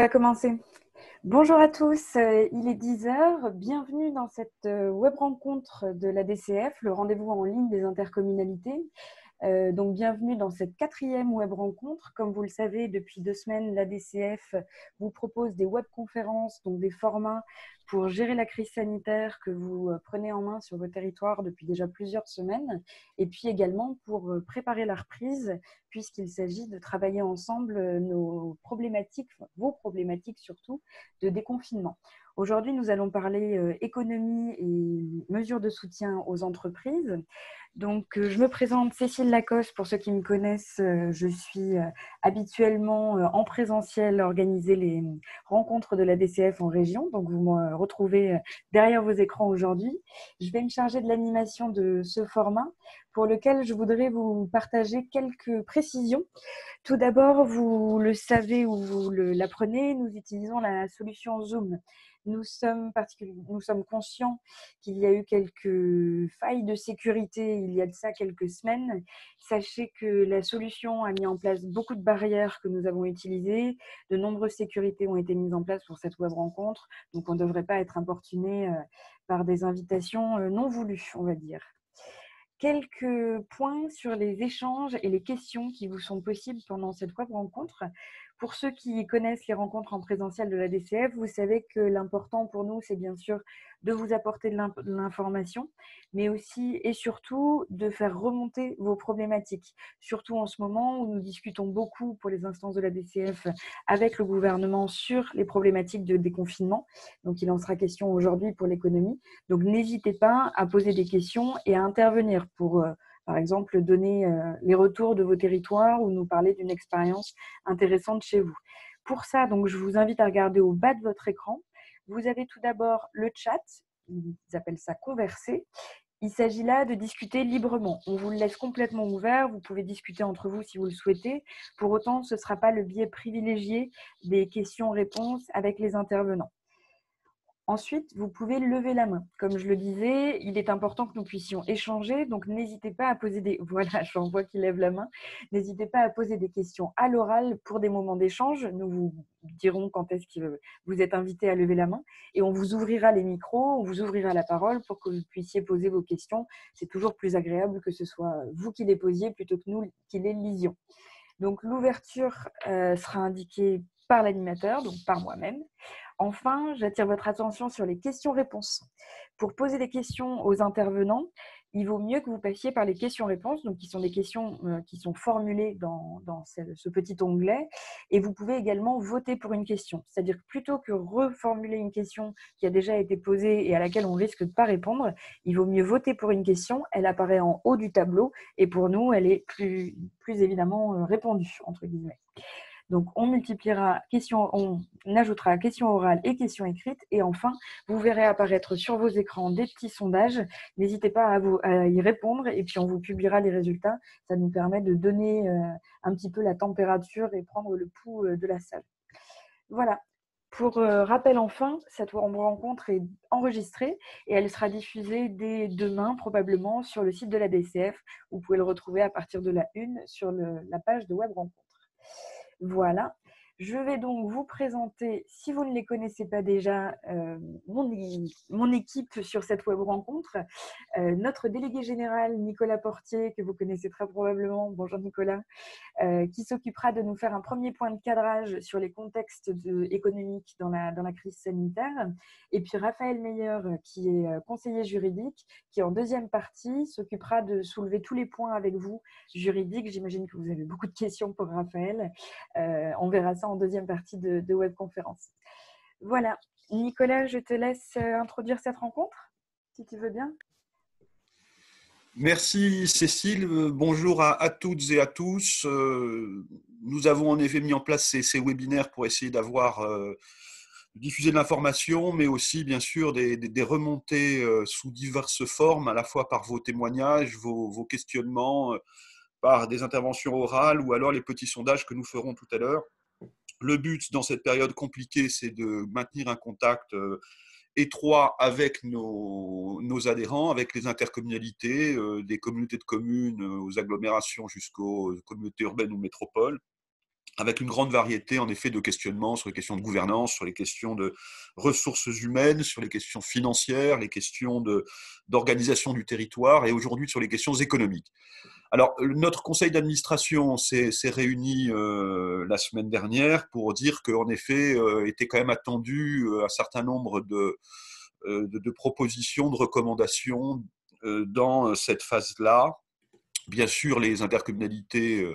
On va commencer. Bonjour à tous, il est 10 heures. Bienvenue dans cette web rencontre de la DCF, le rendez-vous en ligne des intercommunalités. Donc bienvenue dans cette 4e web rencontre. Comme vous le savez, depuis 2 semaines, la DCF vous propose des webconférences, donc des formats pour gérer la crise sanitaire que vous prenez en main sur vos territoires depuis déjà plusieurs semaines, et puis également pour préparer la reprise, puisqu'il s'agit de travailler ensemble nos problématiques, vos problématiques surtout, de déconfinement. Aujourd'hui, nous allons parler économie et mesures de soutien aux entreprises. Donc, je me présente Cécile Lacoste, pour ceux qui me connaissent, je suis habituellement en présentiel organiser les rencontres de la DCF en région, donc vous me retrouvez derrière vos écrans aujourd'hui. Je vais me charger de l'animation de ce format pour lequel je voudrais vous partager quelques précisions. Tout d'abord, vous le savez ou vous l'apprenez, nous utilisons la solution Zoom. Nous sommes conscients qu'il y a eu quelques failles de sécurité il y a de ça quelques semaines. Sachez que la solution a mis en place beaucoup de barrières que nous avons utilisées. De nombreuses sécurités ont été mises en place pour cette web rencontre. Donc, on ne devrait pas être importuné par des invitations non voulues, on va dire. Quelques points sur les échanges et les questions qui vous sont possibles pendant cette web rencontre. Pour ceux qui connaissent les rencontres en présentiel de la DCF, vous savez que l'important pour nous, c'est bien sûr de vous apporter de l'information, mais aussi et surtout de faire remonter vos problématiques. Surtout en ce moment où nous discutons beaucoup pour les instances de la DCF avec le gouvernement sur les problématiques de déconfinement. Donc, il en sera question aujourd'hui pour l'économie. Donc, n'hésitez pas à poser des questions et à intervenir pour, par exemple, donner les retours de vos territoires ou nous parler d'une expérience intéressante chez vous. Pour ça, donc, je vous invite à regarder au bas de votre écran. Vous avez tout d'abord le chat, ils appellent ça converser. Il s'agit là de discuter librement. On vous le laisse complètement ouvert. Vous pouvez discuter entre vous si vous le souhaitez. Pour autant, ce ne sera pas le biais privilégié des questions-réponses avec les intervenants. Ensuite, vous pouvez lever la main. Comme je le disais, il est important que nous puissions échanger, donc n'hésitez pas à poser des… Voilà, j'en vois qui lève la main. N'hésitez pas à poser des questions à l'oral pour des moments d'échange. Nous vous dirons quand est-ce que vous êtes invité à lever la main et on vous ouvrira les micros, on vous ouvrira la parole pour que vous puissiez poser vos questions. C'est toujours plus agréable que ce soit vous qui les posiez plutôt que nous qui les lisions. Donc, l'ouverture sera indiquée par l'animateur, donc par moi-même. Enfin, j'attire votre attention sur les questions-réponses. Pour poser des questions aux intervenants, il vaut mieux que vous passiez par les questions-réponses, donc qui sont des questions qui sont formulées dans ce petit onglet. Et vous pouvez également voter pour une question. C'est-à-dire que plutôt que reformuler une question qui a déjà été posée et à laquelle on risque de ne pas répondre, il vaut mieux voter pour une question. Elle apparaît en haut du tableau et pour nous, elle est plus évidemment répondue, entre guillemets. Donc, on ajoutera questions orales et questions écrites. Et enfin, vous verrez apparaître sur vos écrans des petits sondages. N'hésitez pas à y répondre et puis on vous publiera les résultats. Ça nous permet de donner un petit peu la température et prendre le pouls de la salle. Voilà. Pour rappel enfin, cette rencontre est enregistrée et elle sera diffusée dès demain probablement sur le site de la DCF. Vous pouvez le retrouver à partir de la 1 sur la page de web rencontre. Voilà, je vais donc vous présenter, si vous ne les connaissez pas déjà, mon équipe sur cette web rencontre. Notre délégué général, Nicolas Portier, que vous connaissez très probablement, bonjour Nicolas, qui s'occupera de nous faire un premier point de cadrage sur les contextes économiques dans la crise sanitaire. Et puis Raphaël Meyer, qui est conseiller juridique, qui en deuxième partie s'occupera de soulever tous les points avec vous juridiques. J'imagine que vous avez beaucoup de questions pour Raphaël. On verra ça en deuxième partie de webconférence. Voilà. Nicolas, je te laisse introduire cette rencontre, si tu veux bien. Merci Cécile, bonjour à toutes et à tous. Nous avons en effet mis en place ces webinaires pour essayer diffuser de l'information, mais aussi bien sûr des remontées sous diverses formes, à la fois par vos témoignages, vos questionnements, par des interventions orales ou alors les petits sondages que nous ferons tout à l'heure. Le but dans cette période compliquée, c'est de maintenir un contact étroit avec nos adhérents, avec les intercommunalités, des communautés de communes aux agglomérations jusqu'aux communautés urbaines ou métropoles. avec une grande variété, en effet, de questionnements sur les questions de gouvernance, sur les questions de ressources humaines, sur les questions financières, les questions d'organisation du territoire et aujourd'hui sur les questions économiques. Alors, notre conseil d'administration s'est réuni la semaine dernière pour dire qu'en effet, était quand même attendu un certain nombre de propositions, de recommandations dans cette phase-là. Bien sûr, les intercommunalités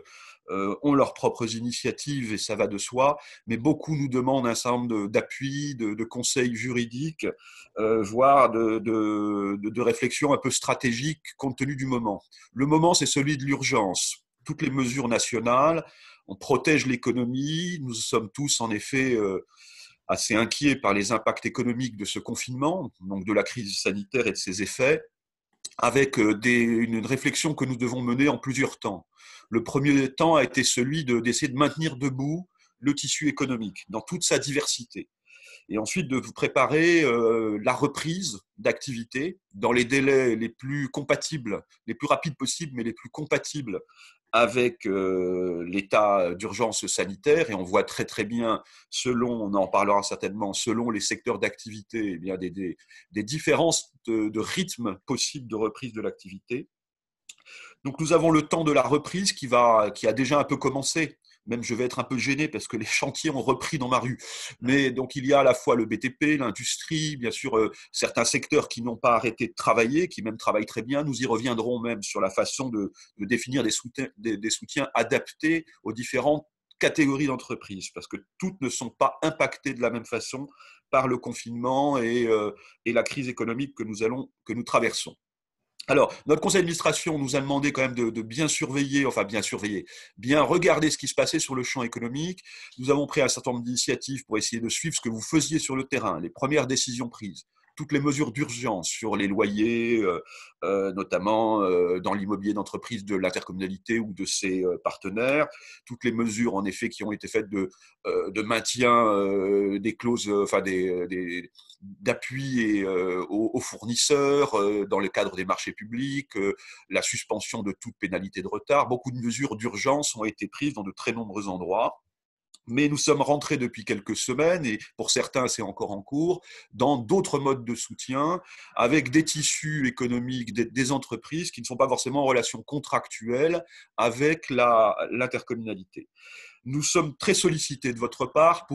ont leurs propres initiatives et ça va de soi, mais beaucoup nous demandent un certain nombre d'appuis, de conseils juridiques, voire de réflexions un peu stratégiques compte tenu du moment. Le moment, c'est celui de l'urgence. Toutes les mesures nationales, on protège l'économie, nous sommes tous en effet assez inquiets par les impacts économiques de ce confinement, donc de la crise sanitaire et de ses effets avec une réflexion que nous devons mener en plusieurs temps. Le premier temps a été celui d'essayer de maintenir debout le tissu économique dans toute sa diversité. Et ensuite de vous préparer la reprise d'activité dans les délais les plus compatibles, les plus rapides possibles, mais les plus compatibles avec l'état d'urgence sanitaire. Et on voit très très bien, selon, on en parlera certainement, selon les secteurs d'activité, eh bien des différences de rythme possible de reprise de l'activité. Donc nous avons le temps de la reprise qui a déjà un peu commencé. Même je vais être un peu gêné parce que les chantiers ont repris dans ma rue. Mais donc il y a à la fois le BTP, l'industrie, bien sûr certains secteurs qui n'ont pas arrêté de travailler, qui même travaillent très bien. Nous y reviendrons même sur la façon de définir des soutiens adaptés aux différentes catégories d'entreprises, parce que toutes ne sont pas impactées de la même façon par le confinement et la crise économique que nous traversons. Alors, notre conseil d'administration nous a demandé quand même de bien surveiller, enfin bien surveiller, bien regarder ce qui se passait sur le champ économique. Nous avons pris un certain nombre d'initiatives pour essayer de suivre ce que vous faisiez sur le terrain, les premières décisions prises, toutes les mesures d'urgence sur les loyers, notamment dans l'immobilier d'entreprise de l'intercommunalité ou de ses partenaires, toutes les mesures en effet qui ont été faites de maintien des clauses, enfin d'appui aux fournisseurs dans le cadre des marchés publics, la suspension de toute pénalité de retard. Beaucoup de mesures d'urgence ont été prises dans de très nombreux endroits. Mais nous sommes rentrés depuis quelques semaines, et pour certains c'est encore en cours, dans d'autres modes de soutien, avec des tissus économiques, des entreprises qui ne sont pas forcément en relation contractuelle avec l'intercommunalité. Nous sommes très sollicités de votre part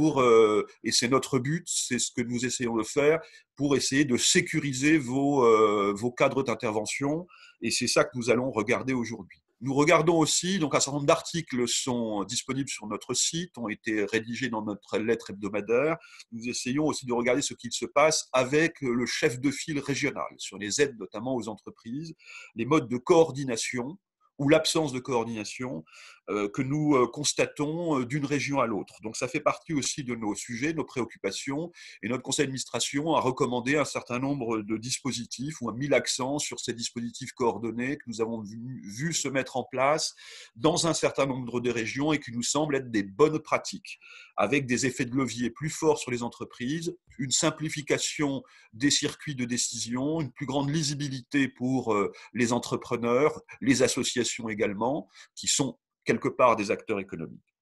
et c'est notre but, c'est ce que nous essayons de faire, pour essayer de sécuriser vos cadres d'intervention. Et c'est ça que nous allons regarder aujourd'hui. Nous regardons aussi, donc un certain nombre d'articles sont disponibles sur notre site, ont été rédigés dans notre lettre hebdomadaire. Nous essayons aussi de regarder ce qu'il se passe avec le chef de file régional, sur les aides notamment aux entreprises, les modes de coordination ou l'absence de coordination que nous constatons d'une région à l'autre. Donc ça fait partie aussi de nos sujets, de nos préoccupations, et notre conseil d'administration a recommandé un certain nombre de dispositifs ou a mis l'accent sur ces dispositifs coordonnés que nous avons vu se mettre en place dans un certain nombre de régions et qui nous semblent être des bonnes pratiques, avec des effets de levier plus forts sur les entreprises, une simplification des circuits de décision, une plus grande lisibilité pour les entrepreneurs, les associations également, qui sont quelque part des acteurs économiques.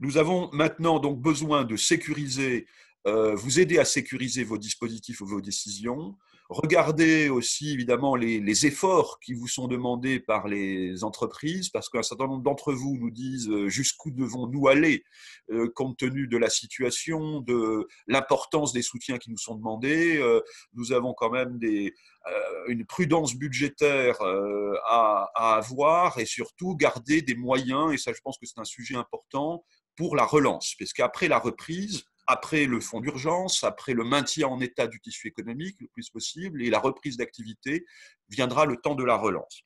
Nous avons maintenant donc besoin de sécuriser, vous aider à sécuriser vos dispositifs ou vos décisions. Regardez aussi évidemment les efforts qui vous sont demandés par les entreprises, parce qu'un certain nombre d'entre vous nous disent jusqu'où devons-nous aller compte tenu de la situation, de l'importance des soutiens qui nous sont demandés. Nous avons quand même une prudence budgétaire à avoir et surtout garder des moyens, et ça je pense que c'est un sujet important, pour la relance, parce qu'après la reprise, après le fonds d'urgence, après le maintien en état du tissu économique le plus possible et la reprise d'activité, viendra le temps de la relance.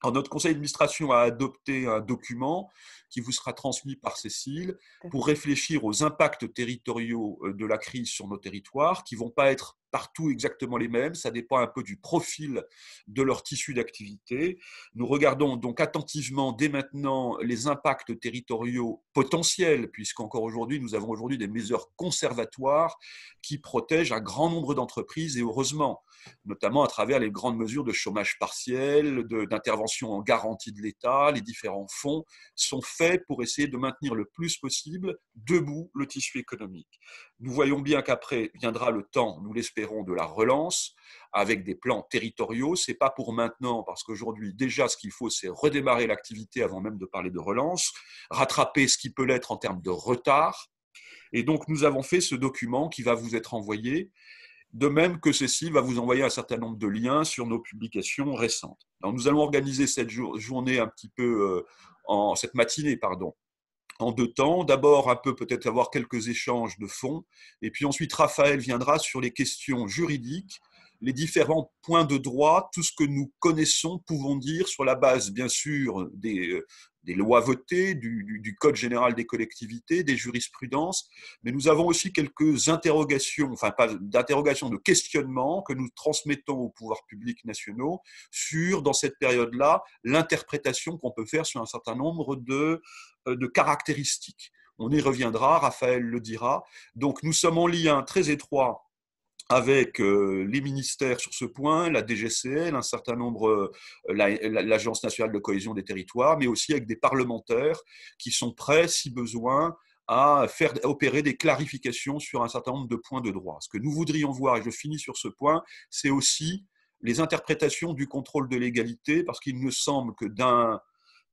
Alors, notre conseil d'administration a adopté un document qui vous sera transmis par Cécile pour réfléchir aux impacts territoriaux de la crise sur nos territoires, qui ne vont pas être partout exactement les mêmes, ça dépend un peu du profil de leur tissu d'activité. Nous regardons donc attentivement dès maintenant les impacts territoriaux potentiels, puisqu'encore aujourd'hui, nous avons aujourd'hui des mesures conservatoires qui protègent un grand nombre d'entreprises, et heureusement, notamment à travers les grandes mesures de chômage partiel, d'intervention en garantie de l'État. Les différents fonds sont faits pour essayer de maintenir le plus possible debout le tissu économique. Nous voyons bien qu'après viendra le temps, nous l'espérons, de la relance avec des plans territoriaux. Ce n'est pas pour maintenant, parce qu'aujourd'hui, déjà, ce qu'il faut, c'est redémarrer l'activité avant même de parler de relance, rattraper ce qui peut l'être en termes de retard. Et donc, nous avons fait ce document qui va vous être envoyé, de même que Cécile va vous envoyer un certain nombre de liens sur nos publications récentes. Alors, nous allons organiser cette journée un petit peu, cette matinée, pardon, en deux temps. D'abord, un peu peut-être avoir quelques échanges de fond, et puis ensuite, Raphaël viendra sur les questions juridiques, les différents points de droit, tout ce que nous connaissons, pouvons dire sur la base, bien sûr, des lois votées, du Code général des collectivités, des jurisprudences, mais nous avons aussi quelques interrogations, enfin pas d'interrogations, de questionnements que nous transmettons aux pouvoirs publics nationaux sur, dans cette période-là, l'interprétation qu'on peut faire sur un certain nombre de caractéristiques. On y reviendra, Raphaël le dira. Donc nous sommes en lien très étroit avec les ministères sur ce point, la DGCL, un certain nombre, l'Agence nationale de cohésion des territoires, mais aussi avec des parlementaires qui sont prêts, si besoin, à faire opérer des clarifications sur un certain nombre de points de droit. Ce que nous voudrions voir, et je finis sur ce point, c'est aussi les interprétations du contrôle de légalité, parce qu'il me semble que d'un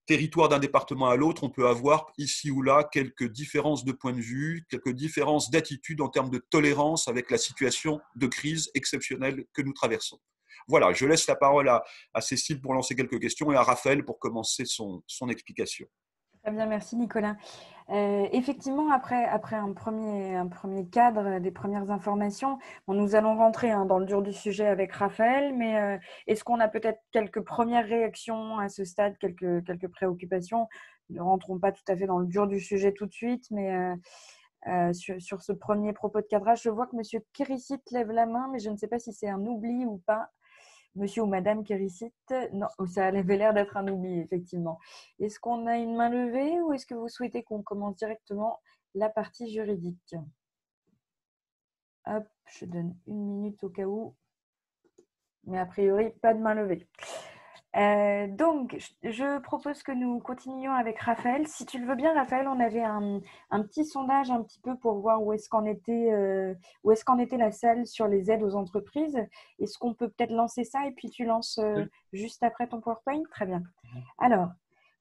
territoire d'un département à l'autre, on peut avoir ici ou là quelques différences de point de vue, quelques différences d'attitude en termes de tolérance avec la situation de crise exceptionnelle que nous traversons. Voilà, je laisse la parole à Cécile pour lancer quelques questions et à Raphaël pour commencer son explication. Très bien, merci Nicolas. Effectivement, après un premier cadre, des premières informations, bon, nous allons rentrer dans le dur du sujet avec Raphaël, mais est-ce qu'on a peut-être quelques premières réactions à ce stade, quelques préoccupations? Nous ne rentrons pas tout à fait dans le dur du sujet tout de suite, mais sur ce premier propos de cadrage, je vois que M. Kéricite lève la main, mais je ne sais pas si c'est un oubli ou pas. Monsieur ou Madame Kéricite, non, ça avait l'air d'être un oubli, effectivement. Est-ce qu'on a une main levée ou est-ce que vous souhaitez qu'on commence directement la partie juridique? Hop, je donne une minute au cas où. Mais a priori, pas de main levée. Donc, je propose que nous continuions avec Raphaël. Si tu le veux bien, Raphaël, on avait un petit sondage un petit peu pour voir où est-ce qu'en était la salle sur les aides aux entreprises. Est-ce qu'on peut peut-être lancer ça et puis tu lances juste après ton PowerPoint? Très bien. Alors,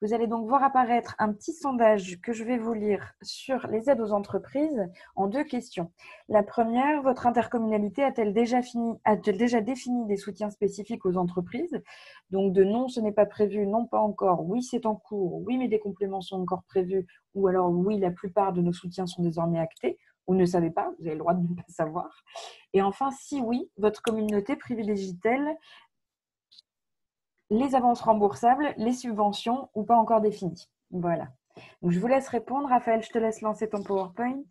vous allez donc voir apparaître un petit sondage que je vais vous lire sur les aides aux entreprises en deux questions. La première, votre intercommunalité a-t-elle déjà défini des soutiens spécifiques aux entreprises? Donc de non, ce n'est pas prévu, non, pas encore, oui, c'est en cours, oui, mais des compléments sont encore prévus, ou alors oui, la plupart de nos soutiens sont désormais actés, ou ne savez pas, vous avez le droit de ne pas savoir. Et enfin, si oui, votre communauté privilégie-t-elle les avances remboursables, les subventions ou pas encore définies? Voilà. Donc, je vous laisse répondre. Raphaël, je te laisse lancer ton PowerPoint.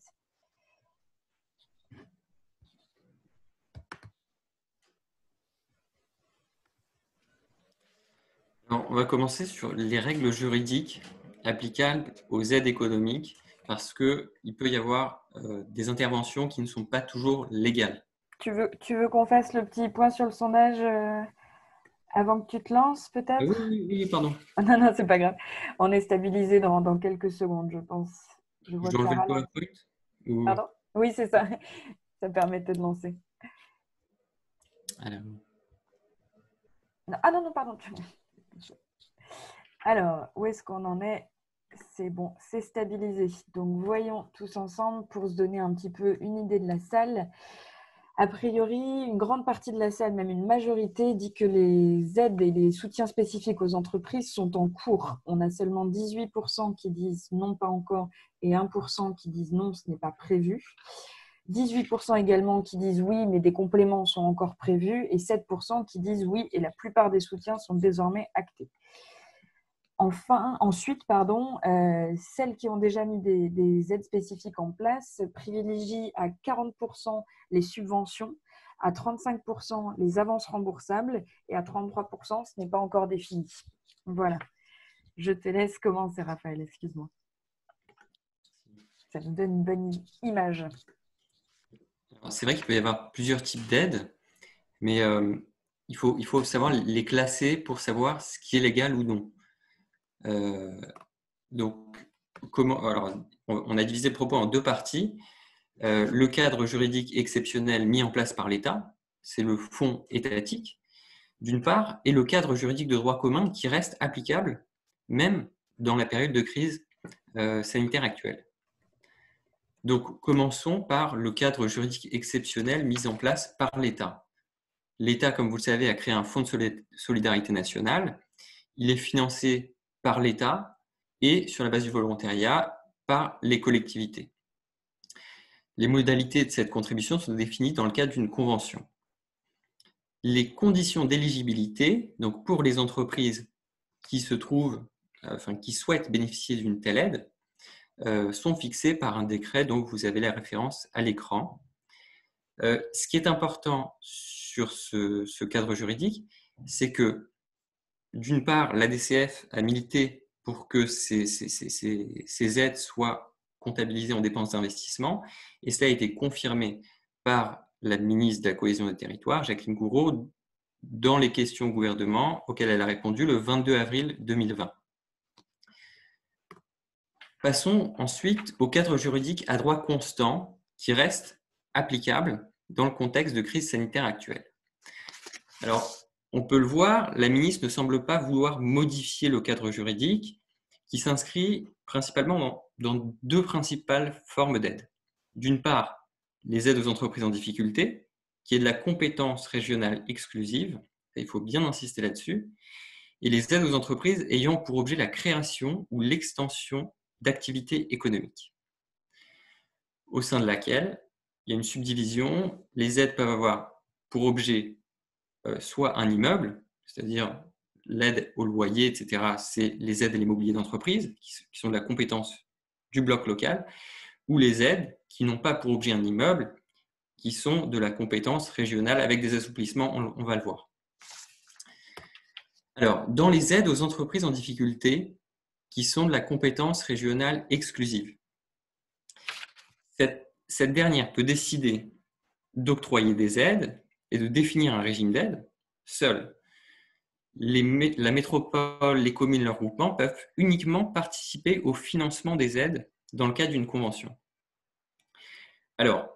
Alors, on va commencer sur les règles juridiques applicables aux aides économiques parce qu'il peut y avoir des interventions qui ne sont pas toujours légales. Tu veux qu'on fasse le petit point sur le sondage avant que tu te lances, peut-être? Oui, pardon. Non, c'est pas grave. On est stabilisé dans quelques secondes, je pense. Je dois enlever le PowerPoint ou... Pardon? Oui, c'est ça. Ça permettait de lancer. Alors... Ah non, pardon. Alors, où est-ce qu'on en est? C'est bon, c'est stabilisé. Donc, voyons tous ensemble pour se donner un petit peu une idée de la salle. A priori, une grande partie de la salle, même une majorité, dit que les aides et les soutiens spécifiques aux entreprises sont en cours. On a seulement 18% qui disent non, pas encore, et 1% qui disent non, ce n'est pas prévu. 18% également qui disent oui, mais des compléments sont encore prévus, et 7% qui disent oui, et la plupart des soutiens sont désormais actés. Ensuite, celles qui ont déjà mis des aides spécifiques en place privilégient à 40% les subventions, à 35% les avances remboursables et à 33%, ce n'est pas encore défini. Voilà. Je te laisse commencer, Raphaël, excuse-moi. Ça nous donne une bonne image. C'est vrai qu'il peut y avoir plusieurs types d'aides, mais il faut savoir les classer pour savoir ce qui est légal ou non. Donc, alors, on a divisé le propos en deux parties. Le cadre juridique exceptionnel mis en place par l'État, c'est le fonds étatique, d'une part, et le cadre juridique de droit commun qui reste applicable même dans la période de crise sanitaire actuelle. Donc, commençons par le cadre juridique exceptionnel mis en place par l'État. L'État, comme vous le savez, a créé un fonds de solidarité nationale. Il est financé par l'État et, sur la base du volontariat, par les collectivités. Les modalités de cette contribution sont définies dans le cadre d'une convention. Les conditions d'éligibilité, donc pour les entreprises qui qui souhaitent bénéficier d'une telle aide, sont fixées par un décret dont vous avez la référence à l'écran. Ce qui est important sur ce cadre juridique, c'est que, d'une part, la DCF a milité pour que ces aides soient comptabilisées en dépenses d'investissement, et cela a été confirmé par la ministre de la Cohésion des Territoires, Jacqueline Gouraud, dans les questions au gouvernement auxquelles elle a répondu le 22 avril 2020. Passons ensuite au cadre juridique à droit constant qui reste applicable dans le contexte de crise sanitaire actuelle. Alors, on peut le voir, la ministre ne semble pas vouloir modifier le cadre juridique qui s'inscrit principalement dans deux principales formes d'aide. D'une part, les aides aux entreprises en difficulté, qui est de la compétence régionale exclusive, il faut bien insister là-dessus, et les aides aux entreprises ayant pour objet la création ou l'extension d'activités économiques, au sein de laquelle il y a une subdivision. Les aides peuvent avoir pour objet soit un immeuble, c'est-à-dire l'aide au loyer, etc., c'est les aides à l'immobilier d'entreprise, qui sont de la compétence du bloc local, ou les aides qui n'ont pas pour objet un immeuble, qui sont de la compétence régionale avec des assouplissements, on va le voir. Alors, dans les aides aux entreprises en difficulté, qui sont de la compétence régionale exclusive, cette dernière peut décider d'octroyer des aides et de définir un régime d'aide seul. La métropole, les communes, leurs groupements peuvent uniquement participer au financement des aides dans le cadre d'une convention. Alors,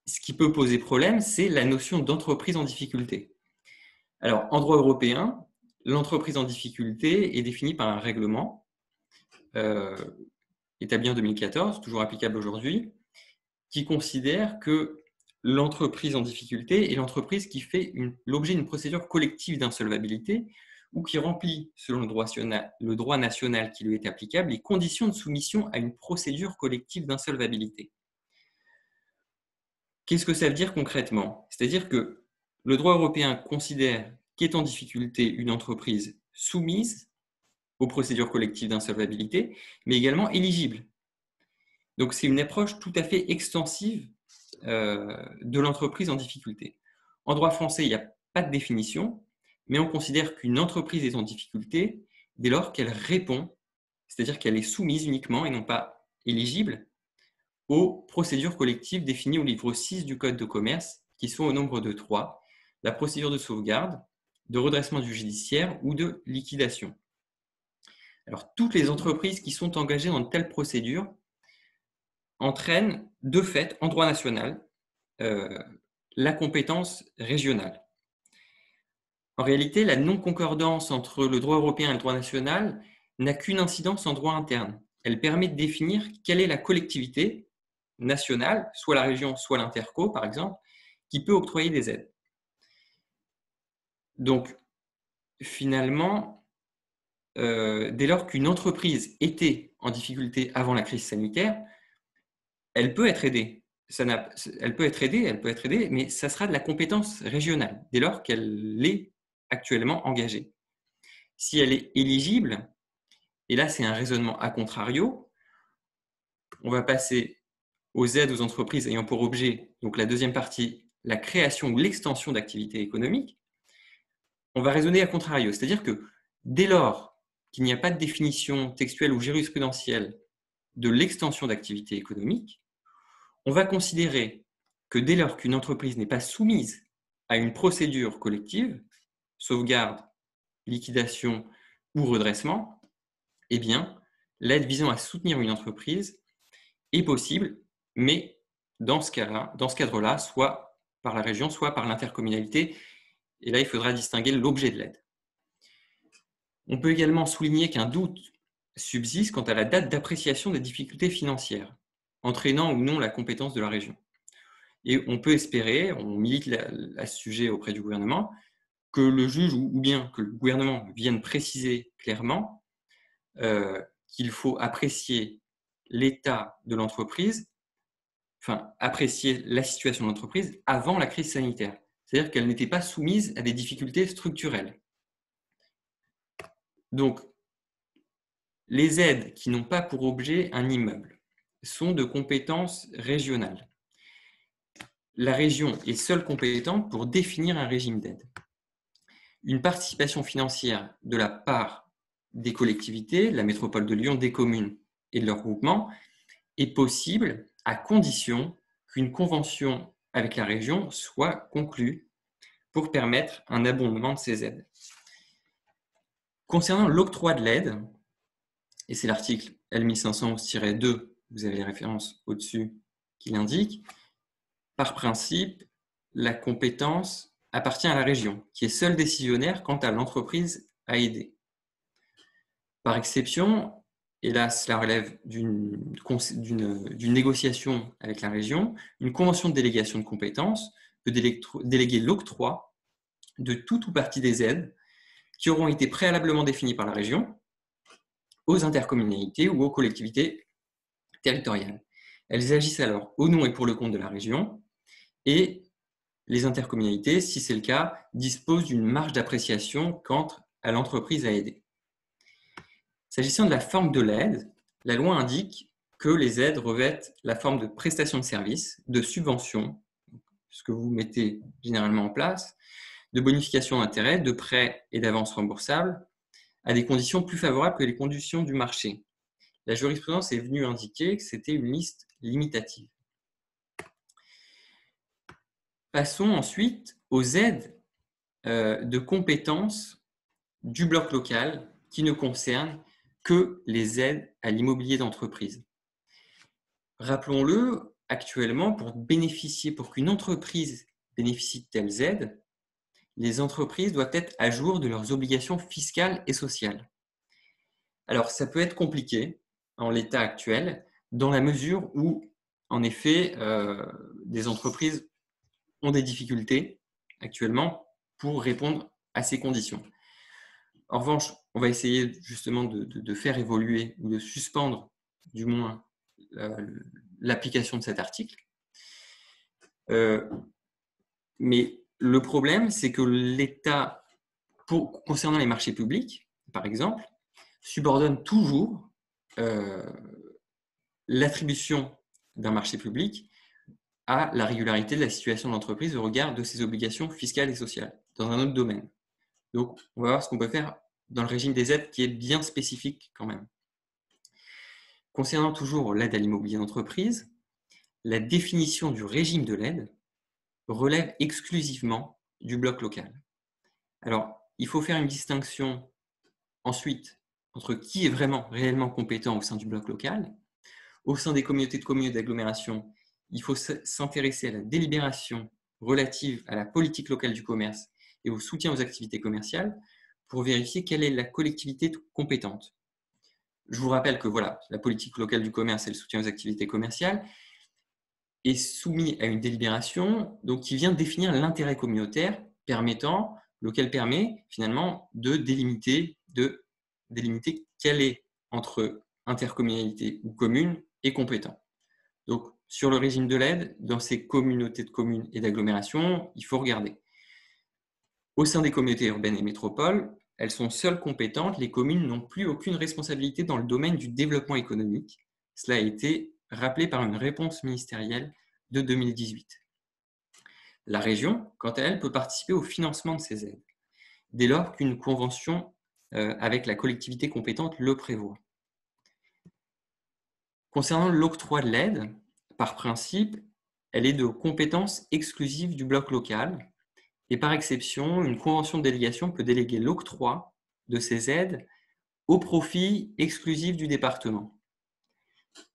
ce qui peut poser problème, c'est la notion d'entreprise en difficulté. Alors, en droit européen, l'entreprise en difficulté est définie par un règlement établi en 2014, toujours applicable aujourd'hui, qui considère que l'entreprise en difficulté est l'entreprise qui fait l'objet d'une procédure collective d'insolvabilité ou qui remplit, selon le droit national qui lui est applicable, les conditions de soumission à une procédure collective d'insolvabilité. Qu'est-ce que ça veut dire concrètement? C'est-à-dire que le droit européen considère qu'est en difficulté une entreprise soumise aux procédures collectives d'insolvabilité, mais également éligible. Donc, c'est une approche tout à fait extensive de l'entreprise en difficulté. En droit français, il n'y a pas de définition, mais on considère qu'une entreprise est en difficulté dès lors qu'elle répond, c'est-à-dire qu'elle est soumise uniquement et non pas éligible aux procédures collectives définies au livre 6 du Code de commerce, qui sont au nombre de 3, la procédure de sauvegarde, de redressement du judiciaire ou de liquidation. Alors, toutes les entreprises qui sont engagées dans de telles procédures entraînent de fait, en droit national, la compétence régionale. En réalité, la non-concordance entre le droit européen et le droit national n'a qu'une incidence en droit interne. Elle permet de définir quelle est la collectivité nationale, soit la région, soit l'interco, par exemple, qui peut octroyer des aides. Donc, finalement, dès lors qu'une entreprise était en difficulté avant la crise sanitaire, elle peut être aidée. Elle peut être aidée, mais ça sera de la compétence régionale, dès lors qu'elle est actuellement engagée. Si elle est éligible, et là c'est un raisonnement a contrario, on va passer aux aides aux entreprises ayant pour objet, donc la deuxième partie, la création ou l'extension d'activités économiques, on va raisonner à contrario. C'est-à-dire que dès lors qu'il n'y a pas de définition textuelle ou jurisprudentielle de l'extension d'activités économiques, on va considérer que dès lors qu'une entreprise n'est pas soumise à une procédure collective, sauvegarde, liquidation ou redressement, eh bien, l'aide visant à soutenir une entreprise est possible, mais dans ce cadre-là, soit par la région, soit par l'intercommunalité. Et là, il faudra distinguer l'objet de l'aide. On peut également souligner qu'un doute subsiste quant à la date d'appréciation des difficultés financières, entraînant ou non la compétence de la région. Et on peut espérer, on milite à ce sujet auprès du gouvernement, que le juge ou bien que le gouvernement vienne préciser clairement qu'il faut apprécier l'état de l'entreprise, enfin apprécier la situation de l'entreprise avant la crise sanitaire. C'est-à-dire qu'elle n'était pas soumise à des difficultés structurelles. Donc, les aides qui n'ont pas pour objet un immeuble sont de compétence régionale. La région est seule compétente pour définir un régime d'aide. Une participation financière de la part des collectivités, de la métropole de Lyon, des communes et de leurs groupements, est possible à condition qu'une convention avec la région soit conclue pour permettre un abondement de ces aides. Concernant l'octroi de l'aide, et c'est l'article L1511-2, vous avez les références au-dessus qui l'indiquent, par principe, la compétence appartient à la région, qui est seule décisionnaire quant à l'entreprise à aider. Par exception, et là cela relève d'une négociation avec la région, une convention de délégation de compétences peut déléguer l'octroi de tout ou partie des aides qui auront été préalablement définies par la région aux intercommunalités ou aux collectivités territoriales. Elles agissent alors au nom et pour le compte de la région, et les intercommunalités, si c'est le cas, disposent d'une marge d'appréciation quant à l'entreprise à aider. S'agissant de la forme de l'aide, la loi indique que les aides revêtent la forme de prestation de services, de subventions, ce que vous mettez généralement en place, de bonification d'intérêt, de prêts et d'avances remboursables, à des conditions plus favorables que les conditions du marché. La jurisprudence est venue indiquer que c'était une liste limitative. Passons ensuite aux aides de compétences du bloc local qui ne concernent que les aides à l'immobilier d'entreprise. Rappelons-le, actuellement, pour qu'une entreprise bénéficie de telles aides, les entreprises doivent être à jour de leurs obligations fiscales et sociales. Alors, ça peut être compliqué en l'état actuel, dans la mesure où, en effet, des entreprises ont des difficultés actuellement pour répondre à ces conditions. En revanche, on va essayer justement de faire évoluer ou de suspendre du moins l'application de cet article. Mais le problème, c'est que l'État, concernant les marchés publics, par exemple, subordonne toujours l'attribution d'un marché public à la régularité de la situation de l'entreprise au regard de ses obligations fiscales et sociales dans un autre domaine. Donc, on va voir ce qu'on peut faire dans le régime des aides qui est bien spécifique quand même. Concernant toujours l'aide à l'immobilier d'entreprise, la définition du régime de l'aide relève exclusivement du bloc local. Alors, il faut faire une distinction ensuite entre qui est vraiment réellement compétent au sein du bloc local. Au sein des communautés de communes et d'agglomération, il faut s'intéresser à la délibération relative à la politique locale du commerce et au soutien aux activités commerciales pour vérifier quelle est la collectivité compétente. Je vous rappelle que voilà, la politique locale du commerce et le soutien aux activités commerciales est soumis à une délibération donc, qui vient définir l'intérêt communautaire lequel permet finalement de délimiter quel est entre intercommunalité ou commune et compétent. Donc, sur le régime de l'aide, dans ces communautés de communes et d'agglomération, il faut regarder. Au sein des communautés urbaines et métropoles, elles sont seules compétentes. Les communes n'ont plus aucune responsabilité dans le domaine du développement économique. Cela a été rappelé par une réponse ministérielle de 2018. La région, quant à elle, peut participer au financement de ces aides, dès lors qu'une convention avec la collectivité compétente le prévoit. Concernant l'octroi de l'aide, par principe, elle est de compétence exclusive du bloc local et par exception, une convention de délégation peut déléguer l'octroi de ces aides au profit exclusif du département.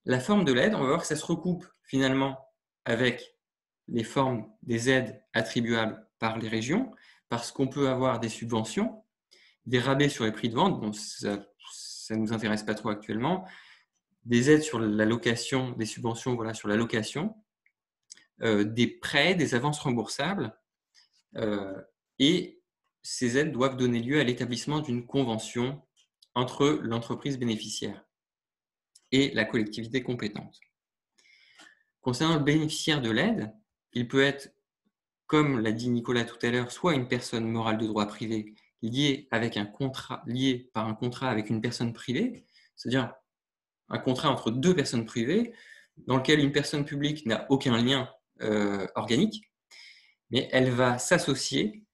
La forme de l'aide, on va voir que ça se recoupe finalement avec les formes des aides attribuables par les régions, parce qu'on peut avoir des subventions, des rabais sur les prix de vente, bon, ça ne nous intéresse pas trop actuellement, des aides sur la location, des subventions voilà, sur la location, des prêts, des avances remboursables, et ces aides doivent donner lieu à l'établissement d'une convention entre l'entreprise bénéficiaire et la collectivité compétente. Concernant le bénéficiaire de l'aide, il peut être, comme l'a dit Nicolas tout à l'heure, soit une personne morale de droit privé liée par un contrat avec une personne privée, c'est-à-dire un contrat entre deux personnes privées dans lequel une personne publique n'a aucun lien organique, mais elle va s'associer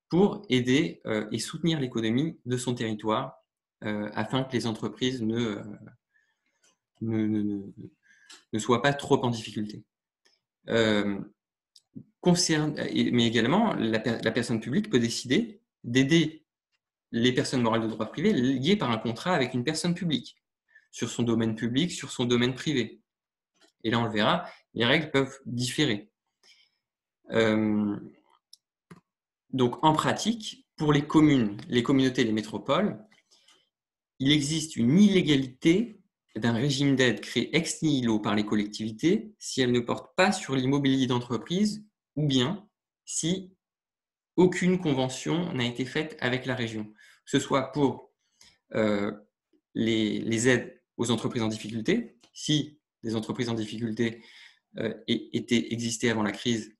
pour aider et soutenir l'économie de son territoire afin que les entreprises ne soient pas trop en difficulté. Mais également, la personne publique peut décider d'aider les personnes morales de droit privé liées par un contrat avec une personne publique, sur son domaine public, sur son domaine privé. Et là, on le verra, les règles peuvent différer. Donc, en pratique, pour les communes, les communautés, les métropoles, il existe une illégalité d'un régime d'aide créé ex nihilo par les collectivités si elle ne porte pas sur l'immobilier d'entreprise ou bien si aucune convention n'a été faite avec la région, que ce soit pour les aides aux entreprises en difficulté, si des entreprises en difficulté existaient avant la crise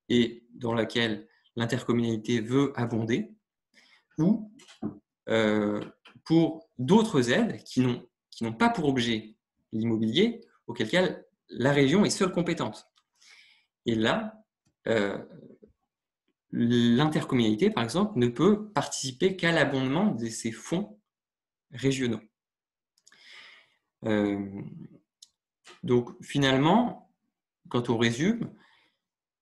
et dans laquelle l'intercommunalité veut abonder, ou pour d'autres aides qui n'ont pas pour objet l'immobilier, auquel cas la région est seule compétente. Et là, l'intercommunalité, par exemple, ne peut participer qu'à l'abondement de ces fonds régionaux. Donc, finalement, quand on résume,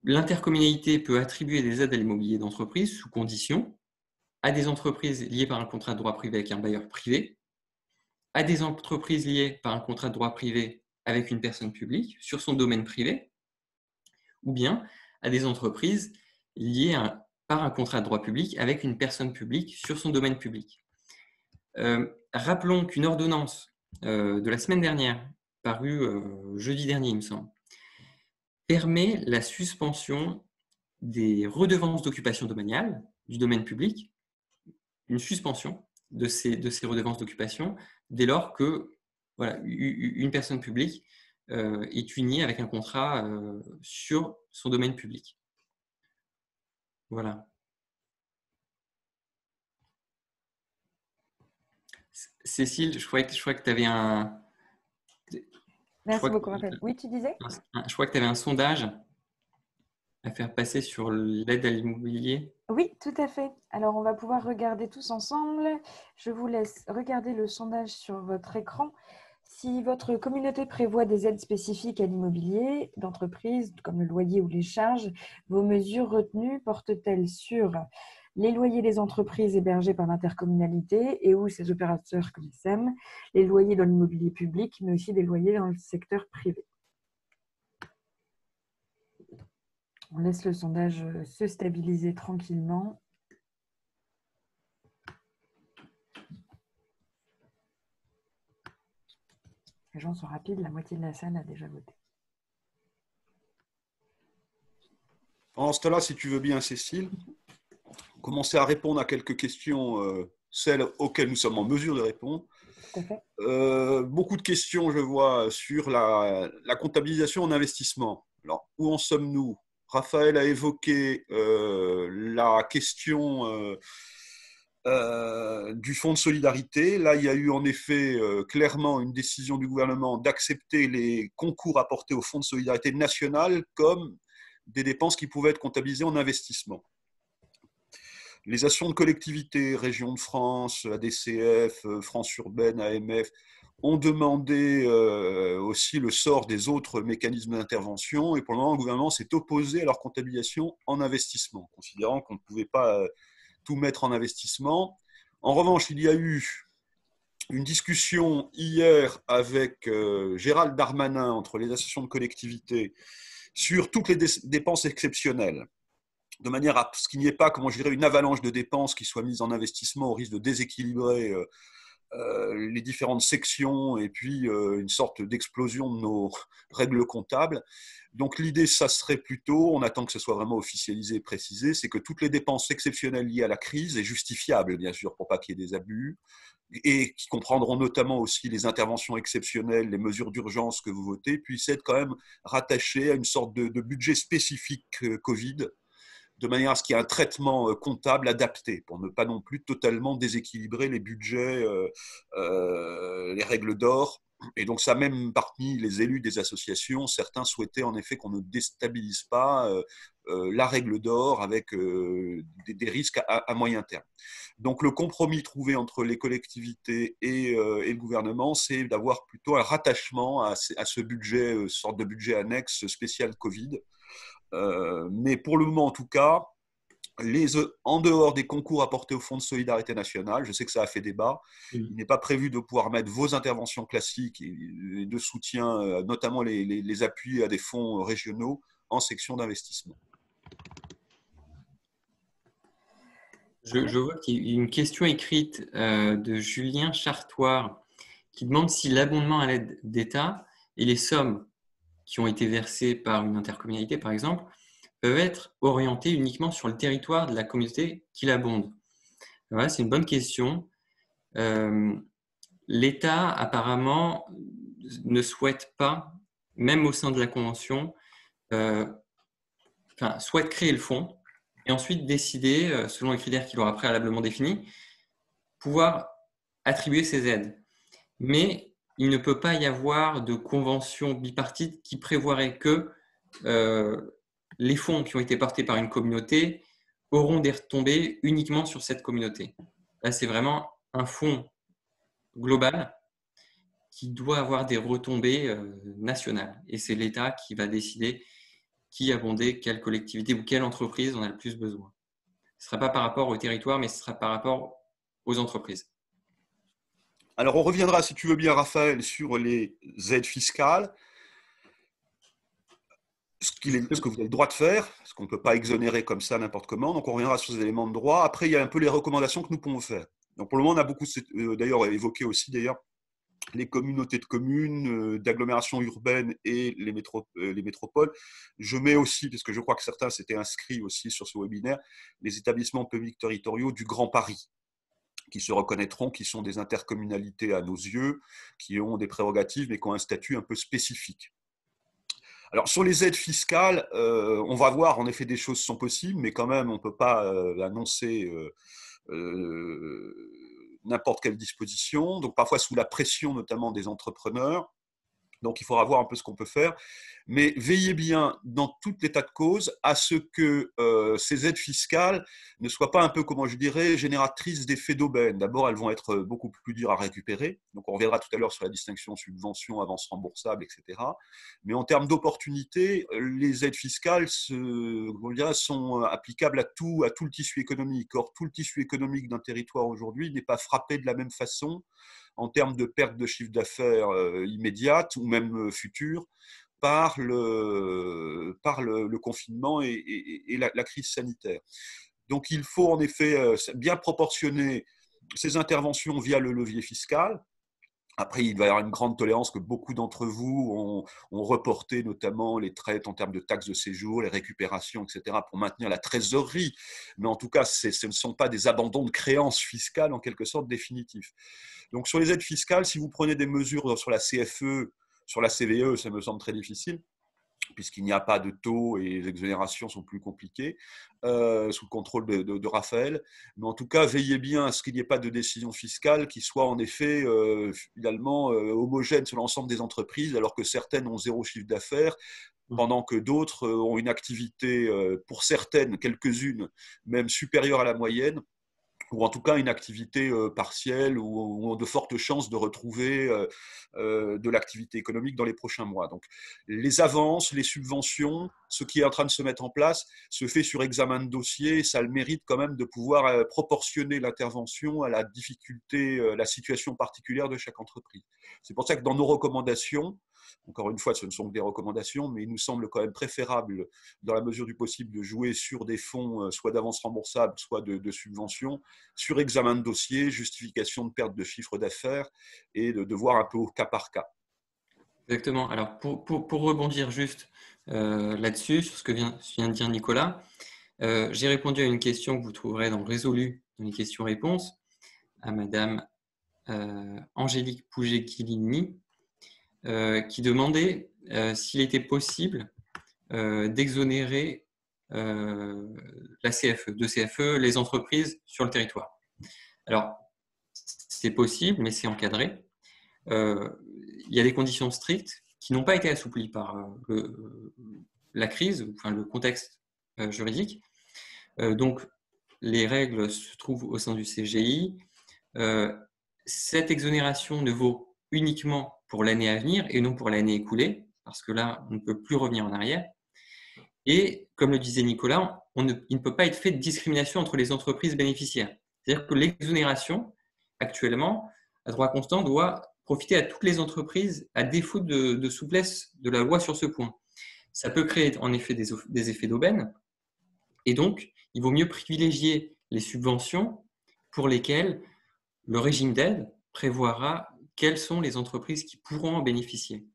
l'intercommunalité peut attribuer des aides à l'immobilier d'entreprise sous condition à des entreprises liées par un contrat de droit privé avec un bailleur privé, à des entreprises liées par un contrat de droit privé avec une personne publique sur son domaine privé, ou bien à des entreprises liées par un contrat de droit public avec une personne publique sur son domaine public. Rappelons qu'une ordonnance de la semaine dernière, parue jeudi dernier, il me semble, permet la suspension des redevances d'occupation domaniale du domaine public, une suspension de ces redevances d'occupation dès lors que une personne publique est unie avec un contrat sur son domaine public. Voilà. Cécile, je crois que tu avais un... Merci beaucoup, Raphaël. Oui, tu disais ? Je crois que tu avais un sondage à faire passer sur l'aide à l'immobilier. Oui, tout à fait. Alors, on va pouvoir regarder tous ensemble. Je vous laisse regarder le sondage sur votre écran. Si votre communauté prévoit des aides spécifiques à l'immobilier d'entreprise, comme le loyer ou les charges, vos mesures retenues portent-elles sur les loyers des entreprises hébergées par l'intercommunalité et ou ses opérateurs comme SEM, les loyers dans l'immobilier public, mais aussi des loyers dans le secteur privé. On laisse le sondage se stabiliser tranquillement. Les gens sont rapides, la moitié de la salle a déjà voté. Pendant ce temps-là, si tu veux bien, Cécile, commencer à répondre à quelques questions, celles auxquelles nous sommes en mesure de répondre. Tout à fait. Beaucoup de questions, je vois, sur la comptabilisation en investissement. Alors, où en sommes-nous ? Raphaël a évoqué la question du fonds de solidarité. Là, il y a eu en effet clairement une décision du gouvernement d'accepter les concours apportés au fonds de solidarité national comme des dépenses qui pouvaient être comptabilisées en investissement. Les actions de collectivités, Région de France, ADCF, France Urbaine, AMF, ont demandé aussi le sort des autres mécanismes d'intervention et pour le moment, le gouvernement s'est opposé à leur comptabilisation en investissement, considérant qu'on ne pouvait pas tout mettre en investissement. En revanche, il y a eu une discussion hier avec Gérald Darmanin entre les associations de collectivités sur toutes les dépenses exceptionnelles, de manière à ce qu'il n'y ait pas, comment je dirais, une avalanche de dépenses qui soient mises en investissement au risque de déséquilibrer les différentes sections et puis une sorte d'explosion de nos règles comptables. Donc l'idée, ça serait plutôt, on attend que ce soit vraiment officialisé et précisé, c'est que toutes les dépenses exceptionnelles liées à la crise et justifiables, bien sûr, pour pas qu'il y ait des abus, et qui comprendront notamment aussi les interventions exceptionnelles, les mesures d'urgence que vous votez, puissent être quand même rattachées à une sorte de budget spécifique Covid, de manière à ce qu'il y ait un traitement comptable adapté, pour ne pas non plus totalement déséquilibrer les budgets, les règles d'or. Et donc ça, même parmi les élus des associations, certains souhaitaient en effet qu'on ne déstabilise pas la règle d'or avec des risques à moyen terme. Donc le compromis trouvé entre les collectivités et le gouvernement, c'est d'avoir plutôt un rattachement à ce budget, sorte de budget annexe spécial Covid. Mais pour le moment, en tout cas, en dehors des concours apportés au Fonds de solidarité nationale, je sais que ça a fait débat, il n'est pas prévu de pouvoir mettre vos interventions classiques et de soutien, notamment les appuis à des fonds régionaux, en section d'investissement. Je vois qu'il y a une question écrite de Julien Chartoir qui demande si l'abondement à l'aide d'État et les sommes qui ont été versées par une intercommunalité, par exemple, peuvent être orientées uniquement sur le territoire de la communauté qui l'abonde. Voilà, c'est une bonne question. L'État, apparemment, ne souhaite pas, même au sein de la Convention, souhaite créer le fonds et ensuite décider, selon les critères qu'il aura préalablement définis, pouvoir attribuer ces aides. Mais il ne peut pas y avoir de convention bipartite qui prévoirait que les fonds qui ont été portés par une communauté auront des retombées uniquement sur cette communauté. Là, c'est vraiment un fonds global qui doit avoir des retombées nationales. Et c'est l'État qui va décider qui abonder, quelle collectivité ou quelle entreprise en a le plus besoin. Ce ne sera pas par rapport au territoire, mais ce sera par rapport aux entreprises. Alors, on reviendra, si tu veux bien, Raphaël, sur les aides fiscales, ce que vous avez le droit de faire, ce qu'on ne peut pas exonérer comme ça n'importe comment. Donc, on reviendra sur ces éléments de droit. Après, il y a un peu les recommandations que nous pouvons faire. Donc, pour le moment, on a beaucoup, d'ailleurs, évoqué aussi, les communautés de communes, d'agglomérations urbaines et les métropoles. Je mets aussi, parce que je crois que certains s'étaient inscrits aussi sur ce webinaire, les établissements publics territoriaux du Grand Paris, qui se reconnaîtront, qui sont des intercommunalités à nos yeux, qui ont des prérogatives, mais qui ont un statut un peu spécifique. Alors, sur les aides fiscales, on va voir, en effet, des choses sont possibles, mais quand même, on ne peut pas annoncer n'importe quelle disposition, donc parfois sous la pression notamment des entrepreneurs. Donc il faudra voir un peu ce qu'on peut faire. Mais veillez bien, dans tout l'état de cause, à ce que ces aides fiscales ne soient pas un peu, comment je dirais, génératrices d'effets d'aubaine. D'abord, elles vont être beaucoup plus dures à récupérer. Donc on reviendra tout à l'heure sur la distinction subvention, avance remboursable, etc. Mais en termes d'opportunités, les aides fiscales sont applicables à tout le tissu économique. Or, tout le tissu économique d'un territoire aujourd'hui n'est pas frappé de la même façon en termes de perte de chiffre d'affaires immédiate ou même future par le confinement et la crise sanitaire. Donc il faut en effet bien proportionner ces interventions via le levier fiscal. Après, il va y avoir une grande tolérance que beaucoup d'entre vous ont reporté, notamment les traites en termes de taxes de séjour, les récupérations, etc., pour maintenir la trésorerie. Mais en tout cas, ce ne sont pas des abandons de créances fiscales en quelque sorte définitifs. Donc, sur les aides fiscales, si vous prenez des mesures sur la CFE, sur la CVE, ça me semble très difficile, puisqu'il n'y a pas de taux et les exonérations sont plus compliquées, sous le contrôle de Raphaël. Mais en tout cas, veillez bien à ce qu'il n'y ait pas de décision fiscale qui soit en effet finalement homogène sur l'ensemble des entreprises, alors que certaines ont zéro chiffre d'affaires, pendant que d'autres ont une activité, pour certaines, quelques-unes, même supérieure à la moyenne, ou en tout cas une activité partielle ou ont de fortes chances de retrouver de l'activité économique dans les prochains mois. Donc les avances, les subventions, ce qui est en train de se mettre en place, se fait sur examen de dossier. Ça a le mérite quand même de pouvoir proportionner l'intervention à la difficulté, la situation particulière de chaque entreprise. C'est pour ça que dans nos recommandations, encore une fois, ce ne sont que des recommandations, mais il nous semble quand même préférable, dans la mesure du possible, de jouer sur des fonds, soit d'avances remboursables, soit de subventions, sur examen de dossier, justification de perte de chiffre d'affaires, et de voir un peu au cas par cas. Exactement. Alors, pour rebondir juste là-dessus, sur ce que vient de dire Nicolas, j'ai répondu à une question que vous trouverez dans Résolu, dans les questions-réponses, à Madame Angélique Pouget-Kilini, qui demandait s'il était possible d'exonérer la CFE, de CFE, les entreprises sur le territoire. Alors, c'est possible, mais c'est encadré. Il y a des conditions strictes qui n'ont pas été assouplies par la crise, enfin le contexte juridique. Donc, les règles se trouvent au sein du CGI. Cette exonération ne vaut uniquement pour l'année à venir et non pour l'année écoulée, parce que là, on ne peut plus revenir en arrière. Et comme le disait Nicolas, il ne peut pas être fait de discrimination entre les entreprises bénéficiaires. C'est-à-dire que l'exonération, actuellement, à droit constant, doit profiter à toutes les entreprises à défaut de souplesse de la loi sur ce point. Ça peut créer en effet des effets d'aubaine. Et donc, il vaut mieux privilégier les subventions pour lesquelles le régime d'aide prévoira quelles sont les entreprises qui pourront en bénéficier.